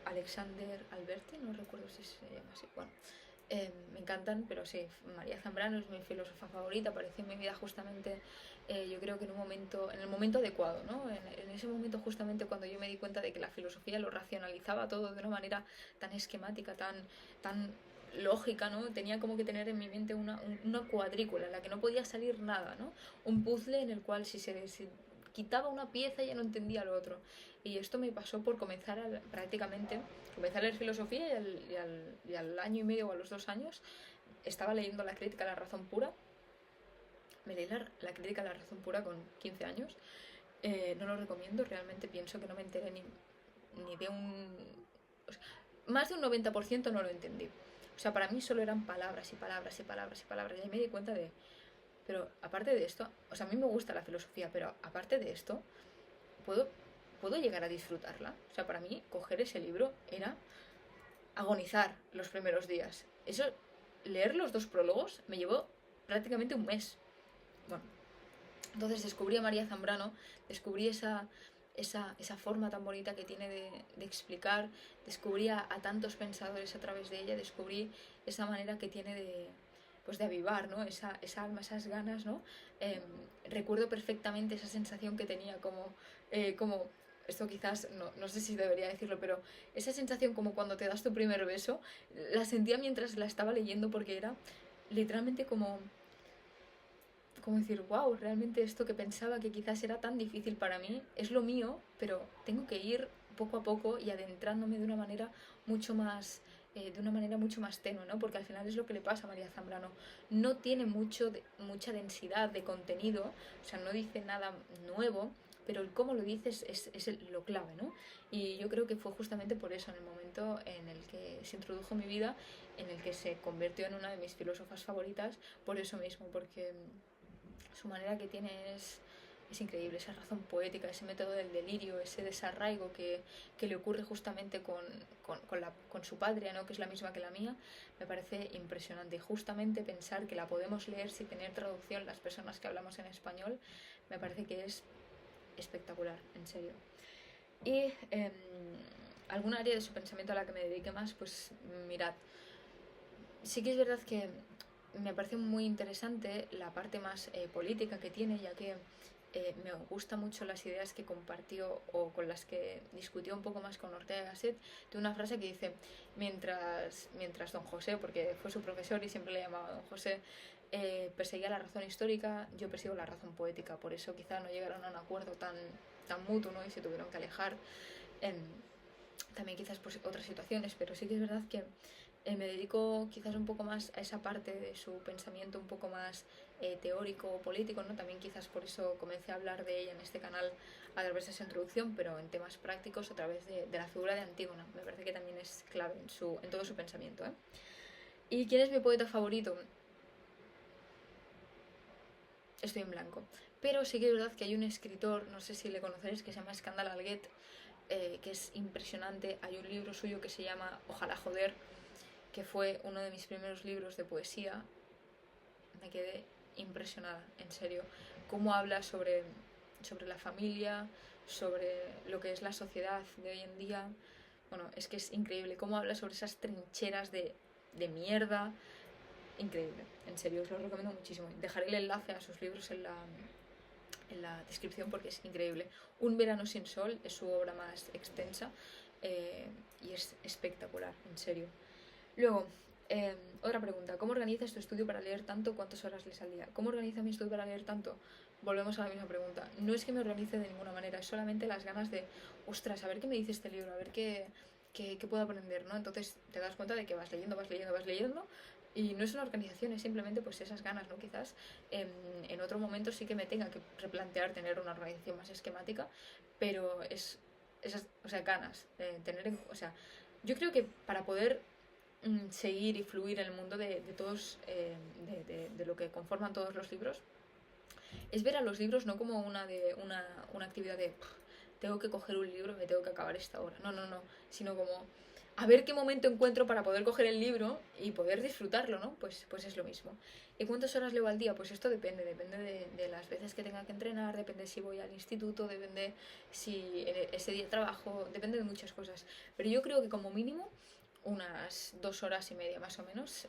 Alexander Alberti, no recuerdo si se llama así. Bueno, me encantan, pero sí, María Zambrano es mi filósofa favorita. Apareció en mi vida justamente, yo creo que en el momento adecuado, ¿no? En ese momento justamente cuando yo me di cuenta de que la filosofía lo racionalizaba todo de una manera tan esquemática, tan lógica, ¿no? Tenía como que tener en mi mente una cuadrícula en la que no podía salir nada, ¿no? Un puzzle en el cual si quitaba una pieza ya no entendía lo otro. Y esto me pasó por comenzar a leer filosofía, y al año y medio o a los 2 años estaba leyendo la crítica a la razón pura. Me leí la crítica a la razón pura con 15 años. No lo recomiendo, realmente pienso que no me enteré ni de un... O sea, más de un 90% no lo entendí. O sea, para mí solo eran palabras y palabras y palabras y palabras. Y ahí me di cuenta de... Pero aparte de esto, o sea, a mí me gusta la filosofía, pero aparte de esto, puedo llegar a disfrutarla. O sea, para mí, coger ese libro era agonizar los primeros días. Eso, leer los 2 prólogos me llevó prácticamente un mes. Bueno, entonces descubrí a María Zambrano, descubrí esa forma tan bonita que tiene de explicar, descubrí a tantos pensadores a través de ella, descubrí esa manera que tiene de avivar, ¿no? Esa alma, esas ganas, ¿no? Recuerdo perfectamente esa sensación que tenía como esto quizás, no sé si debería decirlo, pero esa sensación como cuando te das tu primer beso, la sentía mientras la estaba leyendo, porque era literalmente como decir, wow, realmente esto que pensaba que quizás era tan difícil para mí, es lo mío, pero tengo que ir poco a poco y adentrándome de una manera mucho más de una manera mucho más tenue, ¿no? Porque al final es lo que le pasa a María Zambrano. No tiene mucha densidad de contenido, o sea, no dice nada nuevo, pero el cómo lo dice lo clave, ¿no? Y yo creo que fue justamente por eso, en el momento en el que se introdujo en mi vida, en el que se convirtió en una de mis filósofas favoritas, por eso mismo, porque su manera que tiene es increíble, esa razón poética, ese método del delirio, ese desarraigo que le ocurre justamente con su patria, ¿no? Que es la misma que la mía, me parece impresionante. Y justamente pensar que la podemos leer sin tener traducción las personas que hablamos en español, me parece que es espectacular, en serio. Y alguna área de su pensamiento a la que me dedique más, pues mirad, sí que es verdad que me parece muy interesante la parte más política que tiene, ya que me gustan mucho las ideas que compartió o con las que discutió un poco más con Ortega y Gasset, de una frase que dice, mientras don José, porque fue su profesor y siempre le llamaba don José, perseguía la razón histórica, yo persigo la razón poética, por eso quizá no llegaron a un acuerdo tan mutuo, ¿no? Y se tuvieron que alejar, también quizás por otras situaciones, pero sí que es verdad que me dedico quizás un poco más a esa parte de su pensamiento un poco más teórico o político, ¿no? También quizás por eso comencé a hablar de ella en este canal a través de esa introducción, pero en temas prácticos a través de la figura de Antígona. Me parece que también es clave en todo su pensamiento, ¿eh? ¿Y quién es mi poeta favorito? Estoy en blanco. Pero sí que es verdad que hay un escritor, no sé si le conoceréis, que se llama Skandal Alguet, que es impresionante. Hay un libro suyo que se llama Ojalá joder, que fue uno de mis primeros libros de poesía. Me quedé impresionada, en serio. Cómo habla sobre la familia, sobre lo que es la sociedad de hoy en día. Bueno, es que es increíble. Cómo habla sobre esas trincheras de mierda. Increíble, en serio, os lo recomiendo muchísimo. Dejaré el enlace a sus libros en la descripción porque es increíble. Un verano sin sol es su obra más extensa y es espectacular, en serio. Luego, otra pregunta. ¿Cómo organizas tu estudio para leer tanto? ¿Cuántas horas lees al día? ¿Cómo organizo mi estudio para leer tanto? Volvemos a la misma pregunta. No es que me organice de ninguna manera, es solamente las ganas de, ostras, a ver qué me dice este libro, a ver qué puedo aprender, ¿no? Entonces te das cuenta de que vas leyendo, vas leyendo, vas leyendo. Y no es una organización, es simplemente pues esas ganas, ¿no? Quizás en otro momento sí que me tenga que replantear tener una organización más esquemática, pero es esas, o sea, ganas, o sea, yo creo que para poder seguir y fluir en el mundo de todos, de lo que conforman todos los libros, es ver a los libros no como una actividad de tengo que coger un libro y me tengo que acabar esta hora. No, no, no, sino como a ver qué momento encuentro para poder coger el libro y poder disfrutarlo, ¿no? Pues es lo mismo. ¿Y cuántas horas leo al día? Pues esto depende de las veces que tenga que entrenar, depende si voy al instituto, depende si ese día trabajo, depende de muchas cosas. Pero yo creo que como mínimo unas 2 horas y media más o menos,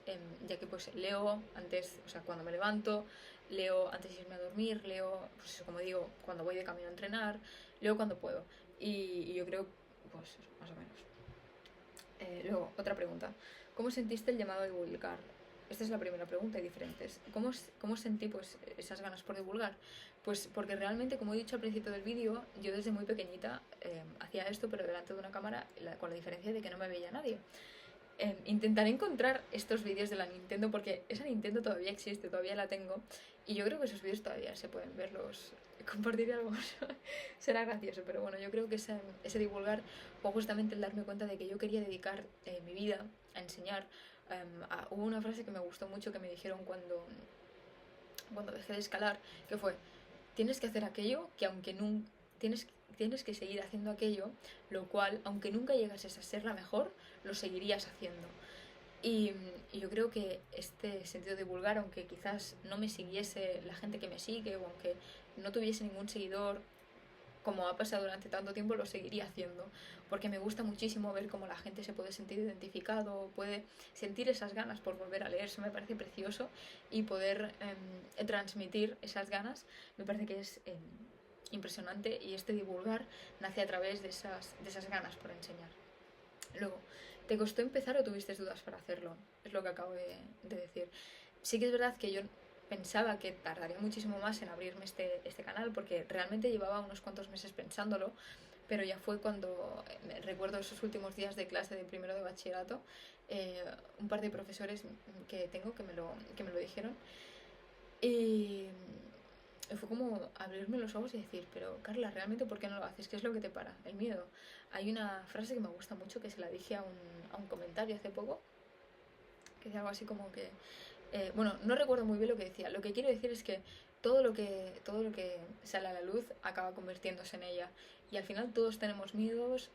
ya que pues leo antes, o sea, cuando me levanto, leo antes de irme a dormir, leo, pues como digo, cuando voy de camino a entrenar, leo cuando puedo. Y yo creo, pues más o menos. Luego, otra pregunta. ¿Cómo sentiste el llamado a divulgar? Esta es la primera pregunta, hay diferentes. ¿Cómo sentí pues, esas ganas por divulgar? Pues porque realmente, como he dicho al principio del vídeo, yo desde muy pequeñita hacía esto, pero delante de una cámara, con la diferencia de que no me veía nadie. Intentaré encontrar estos vídeos de la Nintendo, porque esa Nintendo todavía existe, todavía la tengo, y yo creo que esos vídeos todavía se pueden verlos. Compartiré algo, será gracioso, pero bueno, yo creo que ese divulgar fue justamente el darme cuenta de que yo quería dedicar mi vida a enseñar. Hubo una frase que me gustó mucho que me dijeron cuando dejé de escalar, que fue, tienes que hacer aquello que aunque nunca... Tienes que seguir haciendo aquello, lo cual, aunque nunca llegases a ser la mejor, lo seguirías haciendo. Y yo creo que este sentido de divulgar, aunque quizás no me siguiese la gente que me sigue, o aunque no tuviese ningún seguidor, como ha pasado durante tanto tiempo, lo seguiría haciendo, porque me gusta muchísimo ver cómo la gente se puede sentir identificado, puede sentir esas ganas por volver a leer, eso me parece precioso, y poder transmitir esas ganas me parece que es impresionante, y este divulgar nace a través de esas ganas por enseñar. Luego, ¿te costó empezar o tuviste dudas para hacerlo? Es lo que acabo de decir. Sí que es verdad que yo pensaba que tardaría muchísimo más en abrirme este canal, porque realmente llevaba unos cuantos meses pensándolo, pero ya fue cuando, recuerdo esos últimos días de clase de primero de bachillerato, un par de profesores que tengo que me lo dijeron, y fue como abrirme los ojos y decir, pero Carla, ¿realmente por qué no lo haces? ¿Qué es lo que te para? El miedo. Hay una frase que me gusta mucho, que se la dije a un comentario hace poco, que decía algo así como que, bueno, no recuerdo muy bien lo que decía. Lo que quiero decir es que todo lo que sale a la luz acaba convirtiéndose en ella. Y al final todos tenemos miedos,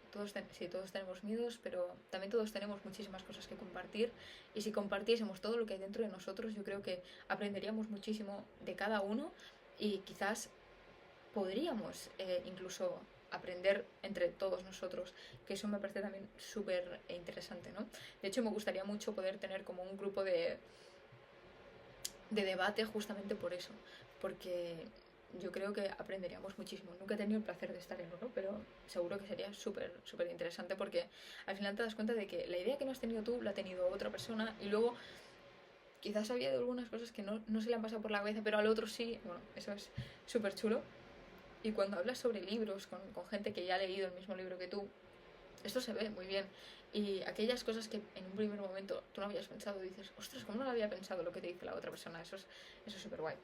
sí, todos tenemos miedos, pero también todos tenemos muchísimas cosas que compartir. Y si compartiésemos todo lo que hay dentro de nosotros, yo creo que aprenderíamos muchísimo de cada uno y quizás podríamos incluso aprender entre todos nosotros, que eso me parece también súper interesante, ¿no? De hecho, me gustaría mucho poder tener como un grupo de debate justamente por eso, porque yo creo que aprenderíamos muchísimo. Nunca he tenido el placer de estar en uno, pero seguro que sería súper, súper interesante porque al final te das cuenta de que la idea que no has tenido tú la ha tenido otra persona y luego quizás había algunas cosas que no se le han pasado por la cabeza, pero al otro sí. Bueno, eso es súper chulo. Y cuando hablas sobre libros con gente que ya ha leído el mismo libro que tú, esto se ve muy bien. Y aquellas cosas que en un primer momento tú no habías pensado, dices, ostras, ¿cómo no lo había pensado lo que te dice la otra persona? Eso es súper guay.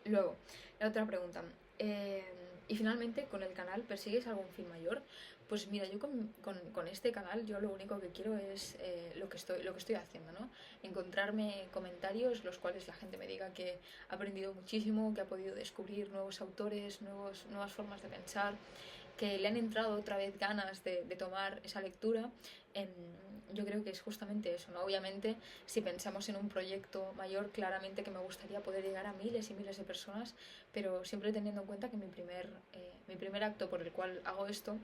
Luego, la otra pregunta. eh, y finalmente, ¿con el canal persigues algún fin mayor? Pues mira, yo con este canal yo lo único que quiero es lo que estoy haciendo, ¿no? Encontrarme comentarios los cuales la gente me diga que ha aprendido muchísimo, que ha podido descubrir nuevos autores, nuevas formas de pensar, que le han entrado otra vez ganas de tomar esa lectura. En, yo creo que es justamente eso, ¿no? Obviamente, si pensamos en un proyecto mayor, claramente que me gustaría poder llegar a miles y miles de personas, pero siempre teniendo en cuenta que mi primer acto por el cual hago esto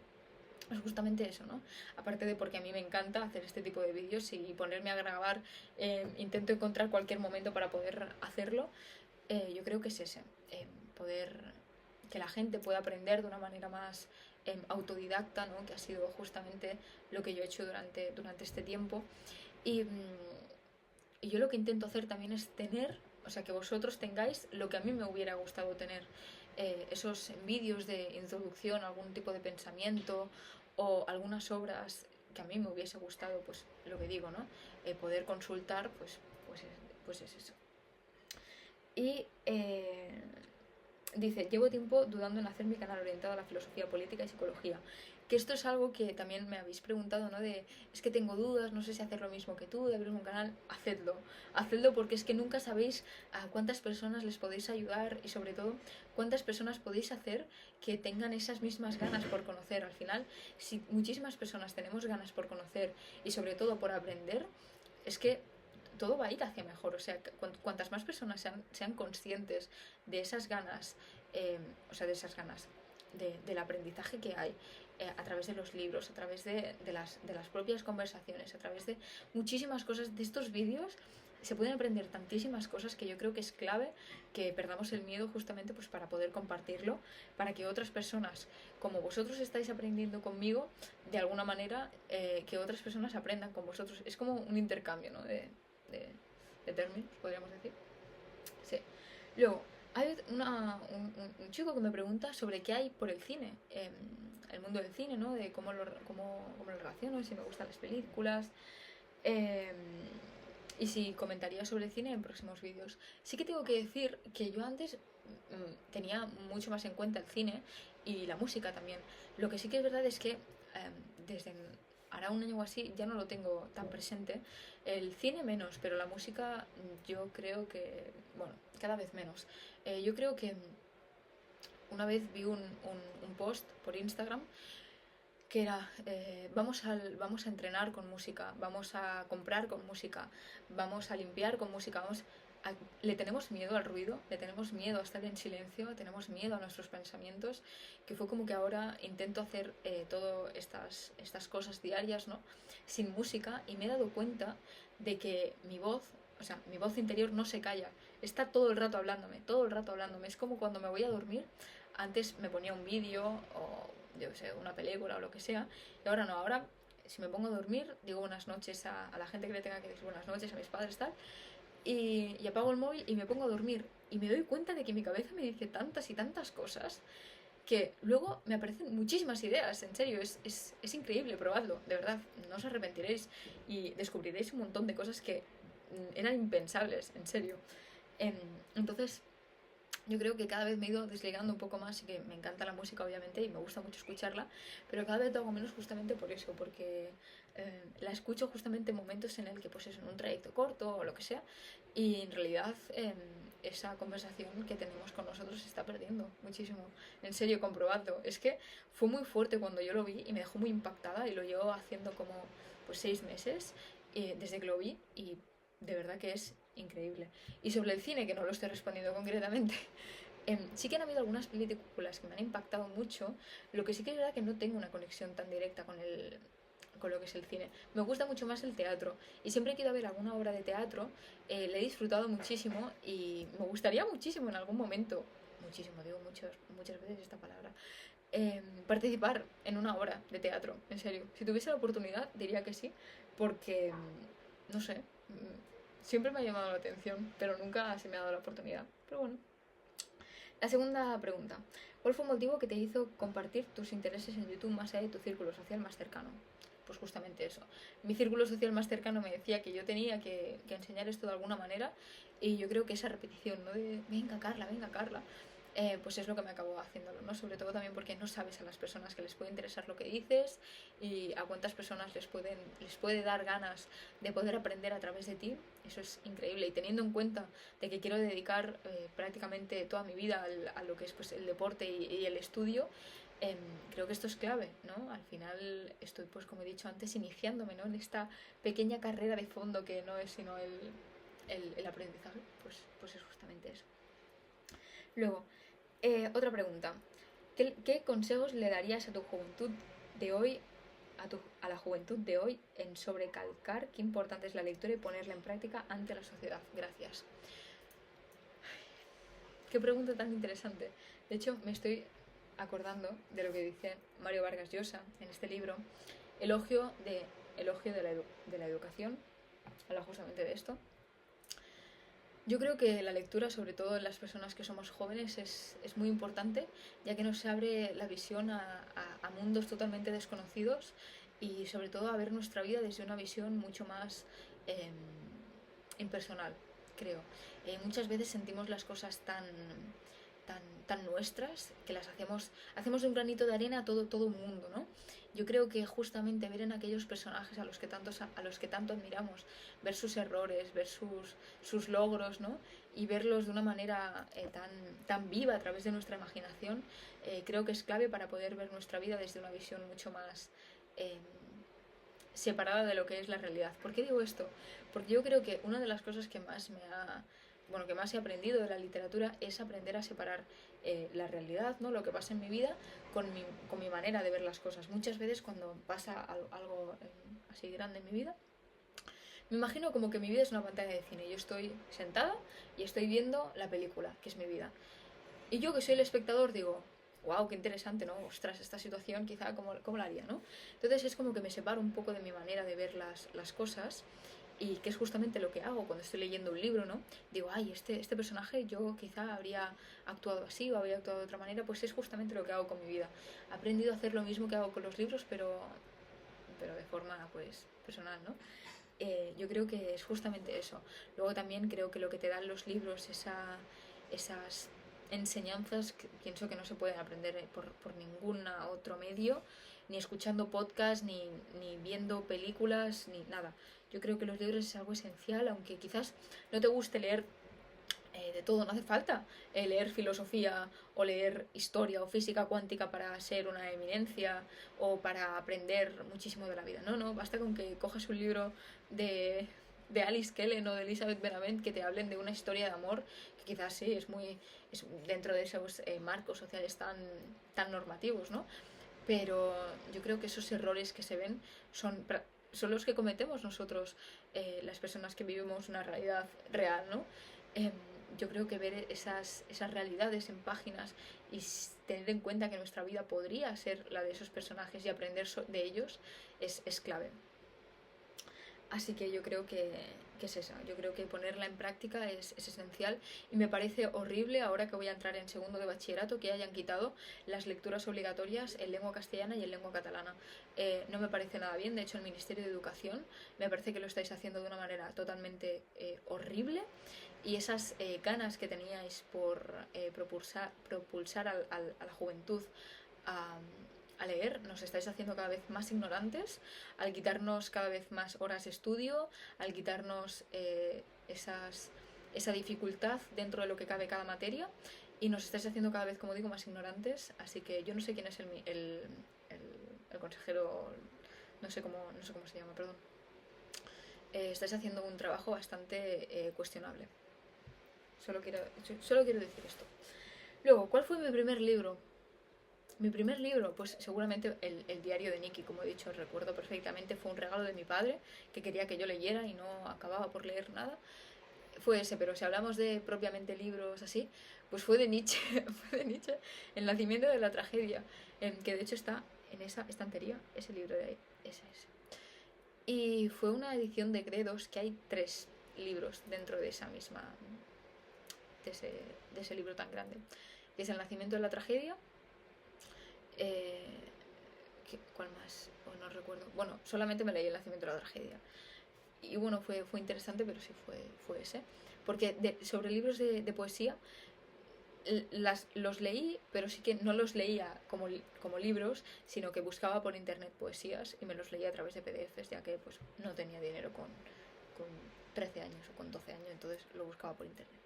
es justamente eso, ¿no? Aparte de porque a mí me encanta hacer este tipo de vídeos y ponerme a grabar, intento encontrar cualquier momento para poder hacerlo, yo creo que es ese, poder que la gente pueda aprender de una manera más autodidacta, ¿no? Que ha sido justamente lo que yo he hecho durante este tiempo. Y, y yo lo que intento hacer también es tener, o sea, que vosotros tengáis lo que a mí me hubiera gustado tener. Esos vídeos de introducción a algún tipo de pensamiento o algunas obras que a mí me hubiese gustado, pues lo que digo, ¿no? Poder consultar, pues es eso. Y dice, llevo tiempo dudando en hacer mi canal orientado a la filosofía política y psicología. Que esto es algo que también me habéis preguntado, ¿no? De, es que tengo dudas, no sé si hacer lo mismo que tú, de abrir un canal. Hacedlo. Hacedlo porque es que nunca sabéis a cuántas personas les podéis ayudar y sobre todo cuántas personas podéis hacer que tengan esas mismas ganas por conocer. Al final, si muchísimas personas tenemos ganas por conocer y sobre todo por aprender, es que todo va a ir hacia mejor. O sea, cuantas más personas sean conscientes de esas ganas, o sea, de esas ganas, del aprendizaje que hay a través de los libros, a través de las propias conversaciones, a través de muchísimas cosas de estos vídeos, se pueden aprender tantísimas cosas que yo creo que es clave que perdamos el miedo justamente pues para poder compartirlo, para que otras personas, como vosotros estáis aprendiendo conmigo, de alguna manera que otras personas aprendan con vosotros. Es como un intercambio, ¿no? De términos, podríamos decir. Sí. Luego, hay un chico que me pregunta sobre qué hay por el cine, el mundo del cine, ¿no? De cómo lo relaciono, si me gustan las películas, eh, y si comentaría sobre el cine en próximos vídeos. Sí que tengo que decir que yo antes tenía mucho más en cuenta el cine y la música también. Lo que sí que es verdad es que desde ahora un año o así ya no lo tengo tan presente. El cine menos, pero la música yo creo que, bueno, cada vez menos. Yo creo que una vez vi un post por Instagram que era, vamos a entrenar con música, vamos a comprar con música, vamos a limpiar con música, le tenemos miedo al ruido, le tenemos miedo a estar en silencio, tenemos miedo a nuestros pensamientos, que fue como que ahora intento hacer todas estas cosas diarias, ¿no? Sin música, y me he dado cuenta de que mi voz, o sea, mi voz interior no se calla, está todo el rato hablándome, todo el rato hablándome. Es como cuando me voy a dormir, antes me ponía un vídeo o yo sé, una película o lo que sea, y ahora no, ahora si me pongo a dormir, digo buenas noches a la gente que le tenga que decir buenas noches, a mis padres, tal, y apago el móvil y me pongo a dormir, y me doy cuenta de que mi cabeza me dice tantas y tantas cosas que luego me aparecen muchísimas ideas, en serio, es increíble, probadlo, de verdad, no os arrepentiréis y descubriréis un montón de cosas que eran impensables, en serio. Entonces, yo creo que cada vez me he ido desligando un poco más y que me encanta la música obviamente y me gusta mucho escucharla, pero cada vez lo hago menos justamente por eso, porque la escucho justamente en momentos en el que pues es en un trayecto corto o lo que sea y en realidad esa conversación que tenemos con nosotros se está perdiendo muchísimo. En serio, comprobadlo. Es que fue muy fuerte cuando yo lo vi y me dejó muy impactada y lo llevo haciendo como pues 6 meses desde que lo vi y de verdad que es increíble. Y sobre el cine, que no lo estoy respondiendo concretamente, sí que han habido algunas películas que me han impactado mucho, lo que sí que es verdad que no tengo una conexión tan directa con lo que es el cine. Me gusta mucho más el teatro y siempre que he ido a ver alguna obra de teatro le he disfrutado muchísimo y me gustaría muchísimo en algún momento, muchísimo, digo muchas veces esta palabra, participar en una obra de teatro, en serio. Si tuviese la oportunidad diría que sí, porque, no sé, siempre me ha llamado la atención, pero nunca se me ha dado la oportunidad. Pero bueno. La segunda pregunta. ¿Cuál fue el motivo que te hizo compartir tus intereses en YouTube más allá de tu círculo social más cercano? Pues justamente eso. Mi círculo social más cercano me decía que yo tenía que enseñar esto de alguna manera y yo creo que esa repetición, ¿no? De venga Carla, pues es lo que me acabó haciéndolo, ¿no? Sobre todo también porque no sabes a las personas que les puede interesar lo que dices y a cuántas personas les puede dar ganas de poder aprender a través de ti. Eso es increíble. Y teniendo en cuenta de que quiero dedicar prácticamente toda mi vida a lo que es pues, el deporte y el estudio, creo que esto es clave, ¿no? Al final estoy, pues como he dicho antes, iniciándome, ¿no? En esta pequeña carrera de fondo que no es sino el aprendizaje, pues es justamente eso. Luego, otra pregunta. ¿Qué consejos le darías a tu juventud de hoy, a la juventud de hoy, en sobrecalcar qué importante es la lectura y ponerla en práctica ante la sociedad? Gracias. Qué pregunta tan interesante. De hecho, me estoy acordando de lo que dice Mario Vargas Llosa en este libro, Elogio de la educación. Habla justamente de esto. Yo creo que la lectura, sobre todo en las personas que somos jóvenes, es muy importante, ya que nos abre la visión a mundos totalmente desconocidos y sobre todo a ver nuestra vida desde una visión mucho más eh, impersonal, creo. Muchas veces sentimos las cosas tan nuestras que las hacemos de un granito de arena a todo un mundo, ¿no? Yo creo que justamente ver en aquellos personajes a los que tanto admiramos, ver sus errores, ver sus logros, ¿no? Y verlos de una manera tan viva a través de nuestra imaginación, creo que es clave para poder ver nuestra vida desde una visión mucho más separada de lo que es la realidad. ¿Por qué digo esto? Porque yo creo que una de las cosas que más que más he aprendido de la literatura es aprender a separar la realidad, ¿no? Lo que pasa en mi vida con mi manera de ver las cosas. Muchas veces cuando pasa algo así grande en mi vida, me imagino como que mi vida es una pantalla de cine. Yo estoy sentada y estoy viendo la película, que es mi vida. Y yo que soy el espectador digo, wow, qué interesante, ¿no? Ostras, esta situación quizá cómo la haría, ¿no? Entonces es como que me separo un poco de mi manera de ver las cosas y que es justamente lo que hago cuando estoy leyendo un libro, ¿no? Digo, ay, este personaje yo quizá habría actuado así o habría actuado de otra manera, pues es justamente lo que hago con mi vida. He aprendido a hacer lo mismo que hago con los libros, pero de forma, pues, personal, ¿no? Yo creo que es justamente eso. Luego también creo que lo que te dan los libros, esas enseñanzas, que pienso que no se pueden aprender por ningún otro medio, ni escuchando podcasts, ni viendo películas, ni nada. Yo creo que los libros es algo esencial, aunque quizás no te guste leer de todo, no hace falta leer filosofía o leer historia o física cuántica para ser una eminencia o para aprender muchísimo de la vida. No, basta con que cojas un libro de Alice Kellen o de Elizabeth Benavent que te hablen de una historia de amor que quizás sí es dentro de esos marcos sociales tan normativos, ¿no? Pero yo creo que esos errores que se ven son los que cometemos nosotros, las personas que vivimos una realidad real, ¿no? Yo creo que ver esas realidades en páginas y tener en cuenta que nuestra vida podría ser la de esos personajes y aprender de ellos es clave. Así que yo creo que que es esa. Yo creo que ponerla en práctica es esencial y me parece horrible ahora que voy a entrar en segundo de bachillerato que hayan quitado las lecturas obligatorias en lengua castellana y en lengua catalana. No me parece nada bien, de hecho el Ministerio de Educación me parece que lo estáis haciendo de una manera totalmente horrible y esas ganas que teníais por propulsar a la juventud a leer, nos estáis haciendo cada vez más ignorantes, al quitarnos cada vez más horas de estudio, al quitarnos esa dificultad dentro de lo que cabe cada materia, y nos estáis haciendo cada vez, como digo, más ignorantes. Así que yo no sé quién es el consejero, no sé cómo se llama, perdón. Estáis haciendo un trabajo bastante cuestionable. Solo quiero decir esto. Luego, ¿cuál fue mi primer libro? Mi primer libro, pues seguramente el diario de Nikki, como he dicho, recuerdo perfectamente, fue un regalo de mi padre que quería que yo leyera y no acababa por leer nada. Fue ese, pero si hablamos de propiamente libros así, pues fue de Nietzsche, fue de Nietzsche, El nacimiento de la tragedia, que de hecho está en esa estantería, ese libro de ahí, ese. Y fue una edición de Gredos, que hay 3 libros dentro de esa misma, de ese libro tan grande, que es El nacimiento de la tragedia. ¿Cuál más? No recuerdo. Bueno, solamente me leí El nacimiento de la tragedia. Y bueno, fue interesante, pero sí fue ese. Porque sobre libros de poesía los leí, pero sí que no los leía como libros, sino que buscaba por internet poesías y me los leía a través de PDFs, ya que pues no tenía dinero con 13 años o con 12 años, entonces lo buscaba por internet.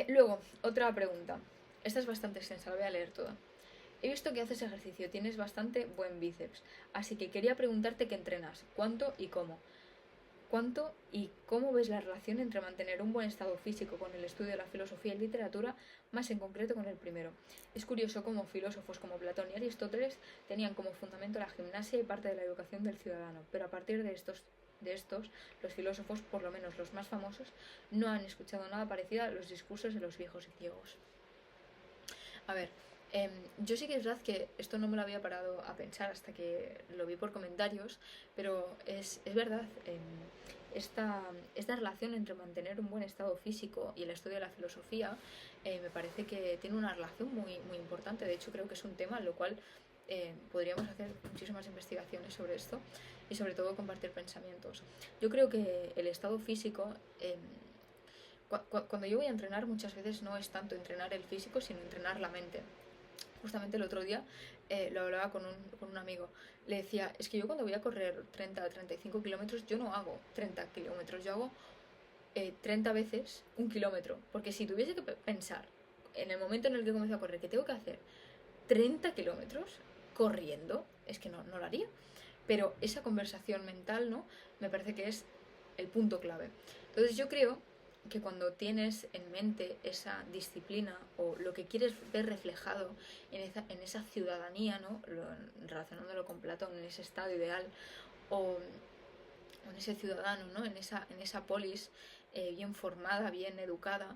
Luego, otra pregunta. Esta es bastante extensa, la voy a leer toda. He visto que haces ejercicio, tienes bastante buen bíceps, así que quería preguntarte qué entrenas, cuánto y cómo. ¿Cuánto y cómo ves la relación entre mantener un buen estado físico con el estudio de la filosofía y literatura, más en concreto con el primero? Es curioso cómo filósofos como Platón y Aristóteles tenían como fundamento la gimnasia y parte de la educación del ciudadano, pero a partir de estos, los filósofos, por lo menos los más famosos, no han escuchado nada parecido a los discursos de los viejos y ciegos. A ver, yo sí que es verdad que esto no me lo había parado a pensar hasta que lo vi por comentarios, pero es verdad, esta relación entre mantener un buen estado físico y el estudio de la filosofía me parece que tiene una relación muy, muy importante. De hecho, creo que es un tema en lo cual podríamos hacer muchísimas investigaciones sobre esto y sobre todo compartir pensamientos. Yo creo que el estado físico... cuando yo voy a entrenar muchas veces no es tanto entrenar el físico, sino entrenar la mente. Justamente el otro día lo hablaba con un amigo. Le decía, es que yo cuando voy a correr 30 o 35 kilómetros, yo no hago 30 kilómetros, yo hago 30 veces 1 kilómetro. Porque si tuviese que pensar en el momento en el que comienzo a correr que tengo que hacer 30 kilómetros corriendo, es que no lo haría. Pero esa conversación mental, ¿no? Me parece que es el punto clave. Entonces yo creo que cuando tienes en mente esa disciplina o lo que quieres ver reflejado en esa ciudadanía, ¿no? Relacionándolo con Platón, en ese estado ideal, o en ese ciudadano, ¿no? en esa polis bien formada, bien educada,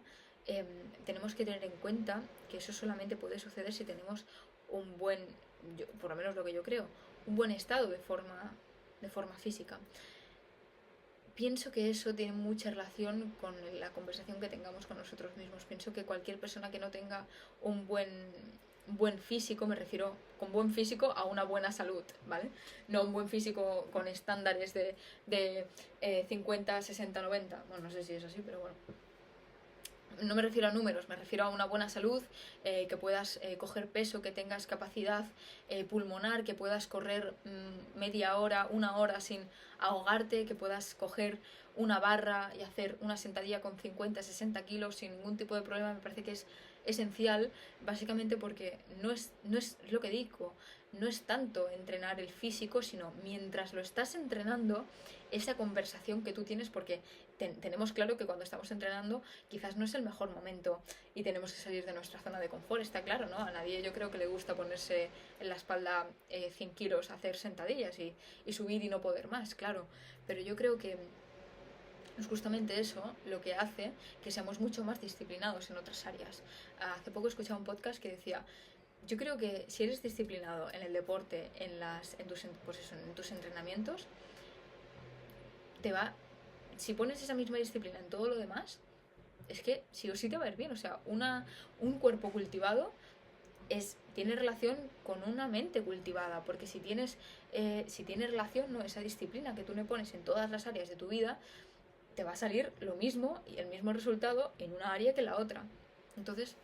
tenemos que tener en cuenta que eso solamente puede suceder si tenemos un buen, por lo menos lo que yo creo, un buen estado de forma física. Pienso que eso tiene mucha relación con la conversación que tengamos con nosotros mismos. Pienso que cualquier persona que no tenga un buen físico, me refiero con buen físico a una buena salud, ¿vale? No un buen físico con estándares de 50, 60, 90. Bueno, no sé si es así, pero bueno. No me refiero a números, me refiero a una buena salud, que puedas coger peso, que tengas capacidad pulmonar, que puedas correr media hora, 1 hora sin ahogarte, que puedas coger una barra y hacer una sentadilla con 50, 60 kilos sin ningún tipo de problema. Me parece que es esencial, básicamente porque no es lo que digo, no es tanto entrenar el físico, sino mientras lo estás entrenando, esa conversación que tú tienes, porque tenemos claro que cuando estamos entrenando quizás no es el mejor momento y tenemos que salir de nuestra zona de confort, está claro, ¿no? A nadie yo creo que le gusta ponerse en la espalda 100 kilos, hacer sentadillas y subir y no poder más, claro, pero yo creo que es justamente eso lo que hace que seamos mucho más disciplinados en otras áreas. Hace poco escuchaba un podcast que decía, yo creo que si eres disciplinado en el deporte, en tus entrenamientos, te va si pones esa misma disciplina en todo lo demás, es que sí o sí te va a ir bien. O sea, un cuerpo cultivado tiene relación con una mente cultivada, porque si tienes relación, ¿no? Esa disciplina que tú le pones en todas las áreas de tu vida, te va a salir lo mismo y el mismo resultado en una área que en la otra. Entonces,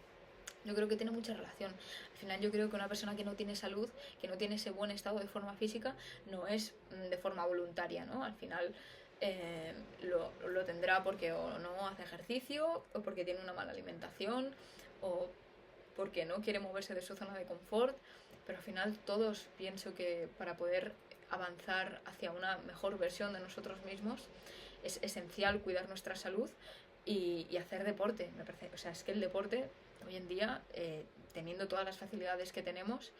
yo creo que tiene mucha relación. Al final yo creo que una persona que no tiene salud, que no tiene ese buen estado de forma física, no es de forma voluntaria, ¿no? Al final lo tendrá porque o no hace ejercicio, o porque tiene una mala alimentación, o porque no quiere moverse de su zona de confort, pero al final todos pienso que para poder avanzar hacia una mejor versión de nosotros mismos es esencial cuidar nuestra salud y hacer deporte, me parece. O sea, es que el deporte hoy en día, teniendo todas las facilidades que tenemos,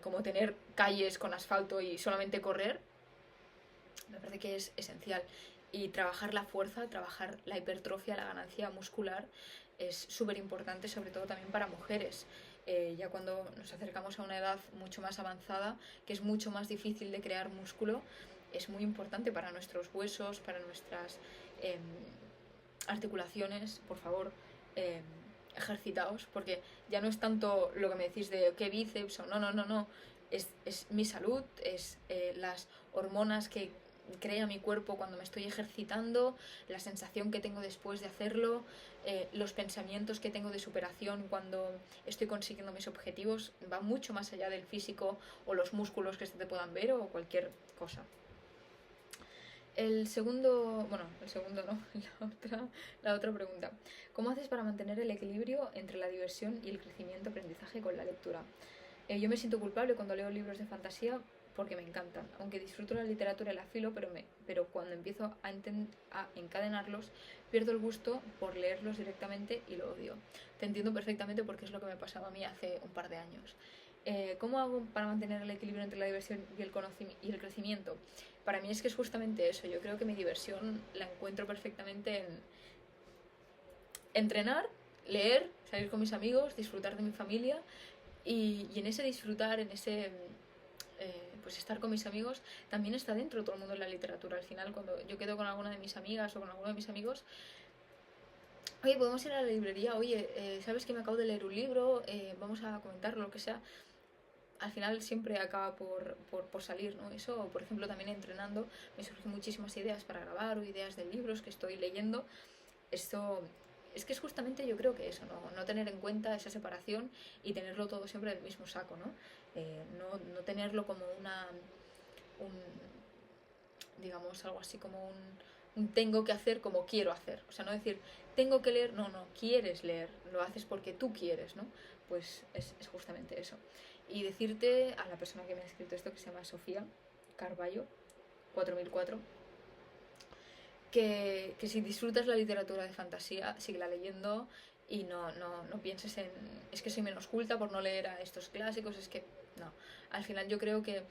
como tener calles con asfalto y solamente correr, me parece que es esencial. Y trabajar la fuerza, trabajar la hipertrofia, la ganancia muscular, es súper importante, sobre todo también para mujeres. Ya cuando nos acercamos a una edad mucho más avanzada, que es mucho más difícil de crear músculo, es muy importante para nuestros huesos, para nuestras articulaciones. Por favor, ejercitaos, porque ya no es tanto lo que me decís de qué bíceps o no. Es mi salud, es las hormonas que crea mi cuerpo cuando me estoy ejercitando, la sensación que tengo después de hacerlo, los pensamientos que tengo de superación cuando estoy consiguiendo mis objetivos. Va mucho más allá del físico o los músculos que se te puedan ver o cualquier cosa. El segundo no, la otra pregunta. ¿Cómo haces para mantener el equilibrio entre la diversión y el crecimiento, aprendizaje con la lectura? Yo me siento culpable cuando leo libros de fantasía porque me encantan, aunque disfruto la literatura y la filo, pero cuando empiezo a encadenarlos, pierdo el gusto por leerlos directamente y lo odio. Te entiendo perfectamente porque es lo que me pasaba a mí hace un par de años. ¿Cómo hago para mantener el equilibrio entre la diversión y el crecimiento? Para mí es que es justamente eso. Yo creo que mi diversión la encuentro perfectamente en entrenar, leer, salir con mis amigos, disfrutar de mi familia y en ese disfrutar, en ese pues estar con mis amigos, también está dentro todo el mundo de la literatura. Al final, cuando yo quedo con alguna de mis amigas o con alguno de mis amigos, oye, podemos ir a la librería, oye, ¿sabes que me acabo de leer un libro? Vamos a comentarlo, lo que sea. Al final siempre acaba por salir, ¿no? Eso, por ejemplo, también entrenando me surgen muchísimas ideas para grabar o ideas de libros que estoy leyendo. Esto es que es justamente, yo creo que eso, no tener en cuenta esa separación y tenerlo todo siempre del mismo saco, ¿no? No tenerlo como digamos, algo así como un tengo que hacer como quiero hacer. O sea, no decir tengo que leer, no, quieres leer, lo haces porque tú quieres, ¿no? Pues es justamente eso. Y decirte a la persona que me ha escrito esto, que se llama Sofía Carballo 4004, que si disfrutas la literatura de fantasía, síguela leyendo y no pienses en es que soy menos culta por no leer a estos clásicos, es que no. Al final yo creo que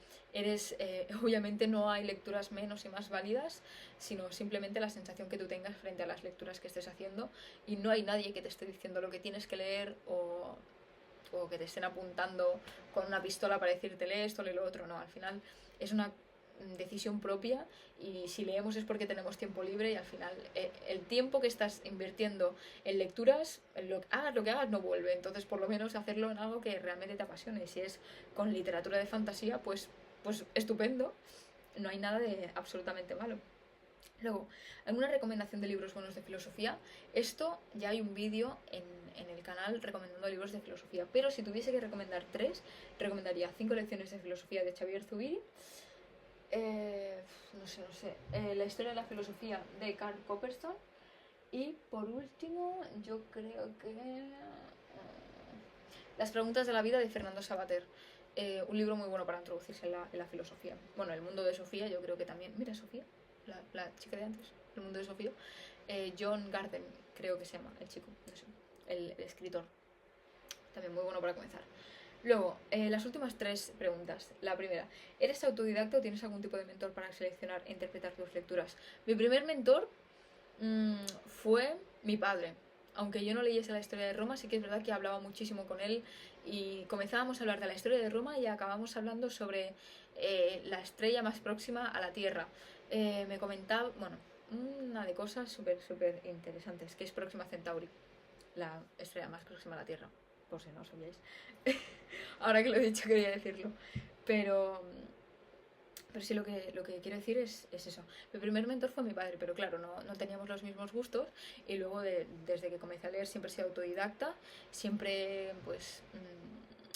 obviamente no hay lecturas menos y más válidas, sino simplemente la sensación que tú tengas frente a las lecturas que estés haciendo, y no hay nadie que te esté diciendo lo que tienes que leer o que te estén apuntando con una pistola para decirte lee esto, lee lo otro. No, al final es una decisión propia, y si leemos es porque tenemos tiempo libre, y al final el tiempo que estás invirtiendo en lecturas, hagas lo que hagas, no vuelve. Entonces, por lo menos hacerlo en algo que realmente te apasione. Y si es con literatura de fantasía, pues estupendo, no hay nada de absolutamente malo. Luego, ¿alguna recomendación de libros buenos de filosofía? Esto ya hay un vídeo en el canal recomendando libros de filosofía, pero si tuviese que recomendar 3, recomendaría 5 lecciones de filosofía de Xavier Zubiri, la historia de la filosofía de Karl Popperson, y por último yo creo que Las preguntas de la vida de Fernando Savater. Un libro muy bueno para introducirse en la filosofía. Bueno, el mundo de Sofía yo creo que también. Mira, Sofía, la chica de antes, el mundo de Sofía. John Garden, creo que se llama el chico, no sé, el escritor. También muy bueno para comenzar. Luego, las últimas 3 preguntas. La primera, ¿eres autodidacta o tienes algún tipo de mentor para seleccionar e interpretar tus lecturas? Mi primer mentor fue mi padre. Aunque yo no leyese la historia de Roma, sí que es verdad que hablaba muchísimo con él y comenzábamos a hablar de la historia de Roma y acabamos hablando sobre la estrella más próxima a la Tierra. Me comentaba, bueno, una de cosas súper, súper interesantes, que es Próxima Centauri, la estrella más próxima a la Tierra, por si no lo sabíais. Ahora que lo he dicho quería decirlo. Pero, pero sí, lo que quiero decir es eso. Mi primer mentor fue mi padre, pero claro, no teníamos los mismos gustos. Y luego, desde que comencé a leer, siempre he sido autodidacta. Siempre, pues,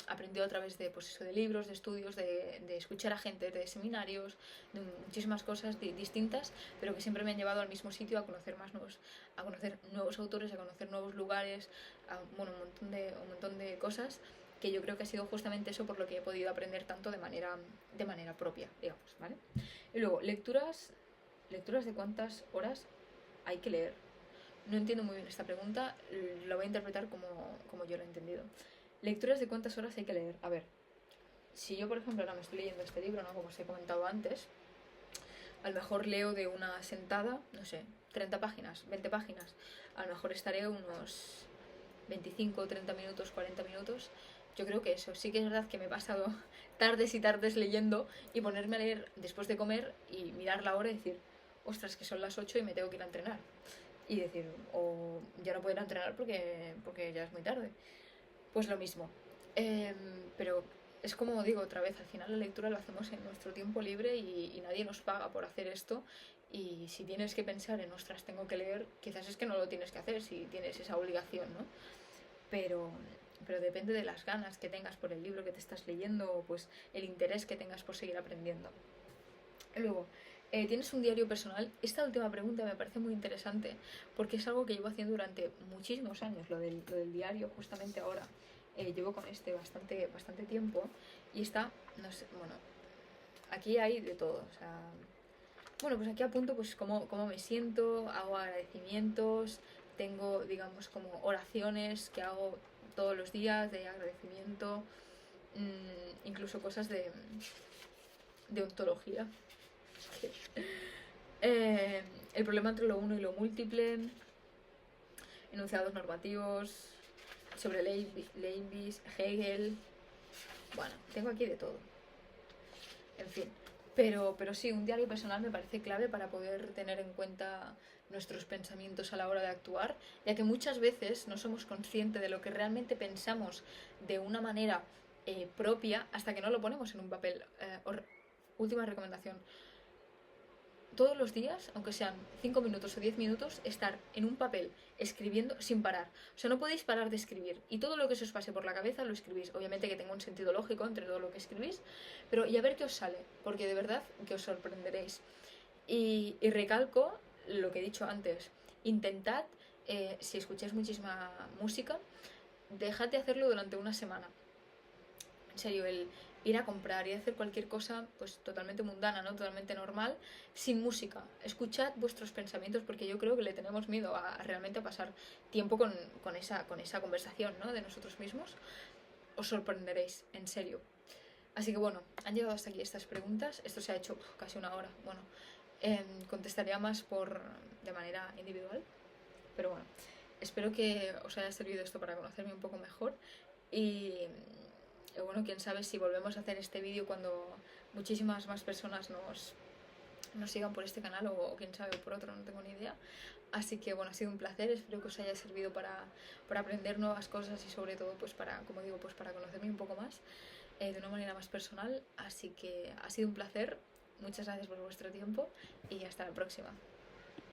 aprendido a través de, pues eso, de libros, de estudios, de escuchar a gente, de seminarios, de muchísimas cosas distintas, pero que siempre me han llevado al mismo sitio, a conocer a conocer nuevos autores, a conocer nuevos lugares, bueno, un montón de cosas, que yo creo que ha sido justamente eso por lo que he podido aprender tanto de manera propia, digamos, ¿vale? Y luego, lecturas de cuántas horas hay que leer. No entiendo muy bien esta pregunta, la voy a interpretar como yo lo he entendido. Lecturas de cuántas horas hay que leer. A ver, si yo, por ejemplo, ahora me estoy leyendo este libro, ¿no? Como os he comentado antes, a lo mejor leo de una sentada, no sé, 30 páginas, 20 páginas. A lo mejor estaré unos 25, 30 minutos, 40 minutos. Yo creo que eso, sí que es verdad que me he pasado tardes y tardes leyendo y ponerme a leer después de comer y mirar la hora y decir, ostras, que son las 8 y me tengo que ir a entrenar. Y decir, o ya no puedo ir a entrenar porque ya es muy tarde. Pues lo mismo. Pero es como digo otra vez, al final la lectura lo hacemos en nuestro tiempo libre y nadie nos paga por hacer esto. Y si tienes que pensar en, ostras, tengo que leer, quizás es que no lo tienes que hacer si tienes esa obligación, ¿no? Pero, pero depende de las ganas que tengas por el libro que te estás leyendo o pues el interés que tengas por seguir aprendiendo. Luego, ¿tienes un diario personal? Esta última pregunta me parece muy interesante porque es algo que llevo haciendo durante muchísimos años, lo del diario, justamente ahora. Llevo con este bastante tiempo y está, no sé, bueno, aquí hay de todo. O sea, bueno, pues aquí apunto pues cómo me siento, hago agradecimientos, tengo, digamos, como oraciones que hago todos los días de agradecimiento, incluso cosas de ontología. El problema entre lo uno y lo múltiple, enunciados normativos, sobre Leibniz, Hegel. Bueno, tengo aquí de todo. En fin. Pero sí, un diario personal me parece clave para poder tener en cuenta nuestros pensamientos a la hora de actuar, ya que muchas veces no somos conscientes de lo que realmente pensamos de una manera propia hasta que no lo ponemos en un papel. Última recomendación, todos los días, aunque sean 5 minutos o 10 minutos, estar en un papel escribiendo sin parar. O sea, no podéis parar de escribir. Y todo lo que se os pase por la cabeza lo escribís. Obviamente que tenga un sentido lógico entre todo lo que escribís, pero y a ver qué os sale, porque de verdad que os sorprenderéis. Y recalco lo que he dicho antes. Intentad, si escucháis muchísima música, dejad de hacerlo durante una semana. En serio, el ir a comprar y hacer cualquier cosa pues totalmente mundana, ¿no? Totalmente normal, sin música. Escuchad vuestros pensamientos porque yo creo que le tenemos miedo a realmente pasar tiempo con esa conversación, ¿no? De nosotros mismos. Os sorprenderéis, en serio. Así que bueno, han llegado hasta aquí estas preguntas. Esto se ha hecho casi una hora. Bueno, contestaría más de manera individual. Pero bueno, espero que os haya servido esto para conocerme un poco mejor. Y bueno, quién sabe si volvemos a hacer este vídeo cuando muchísimas más personas nos sigan por este canal o quién sabe por otro, no tengo ni idea. Así que bueno, ha sido un placer, espero que os haya servido para aprender nuevas cosas y sobre todo pues para, como digo, pues para conocerme un poco más de una manera más personal. Así que ha sido un placer, muchas gracias por vuestro tiempo y hasta la próxima.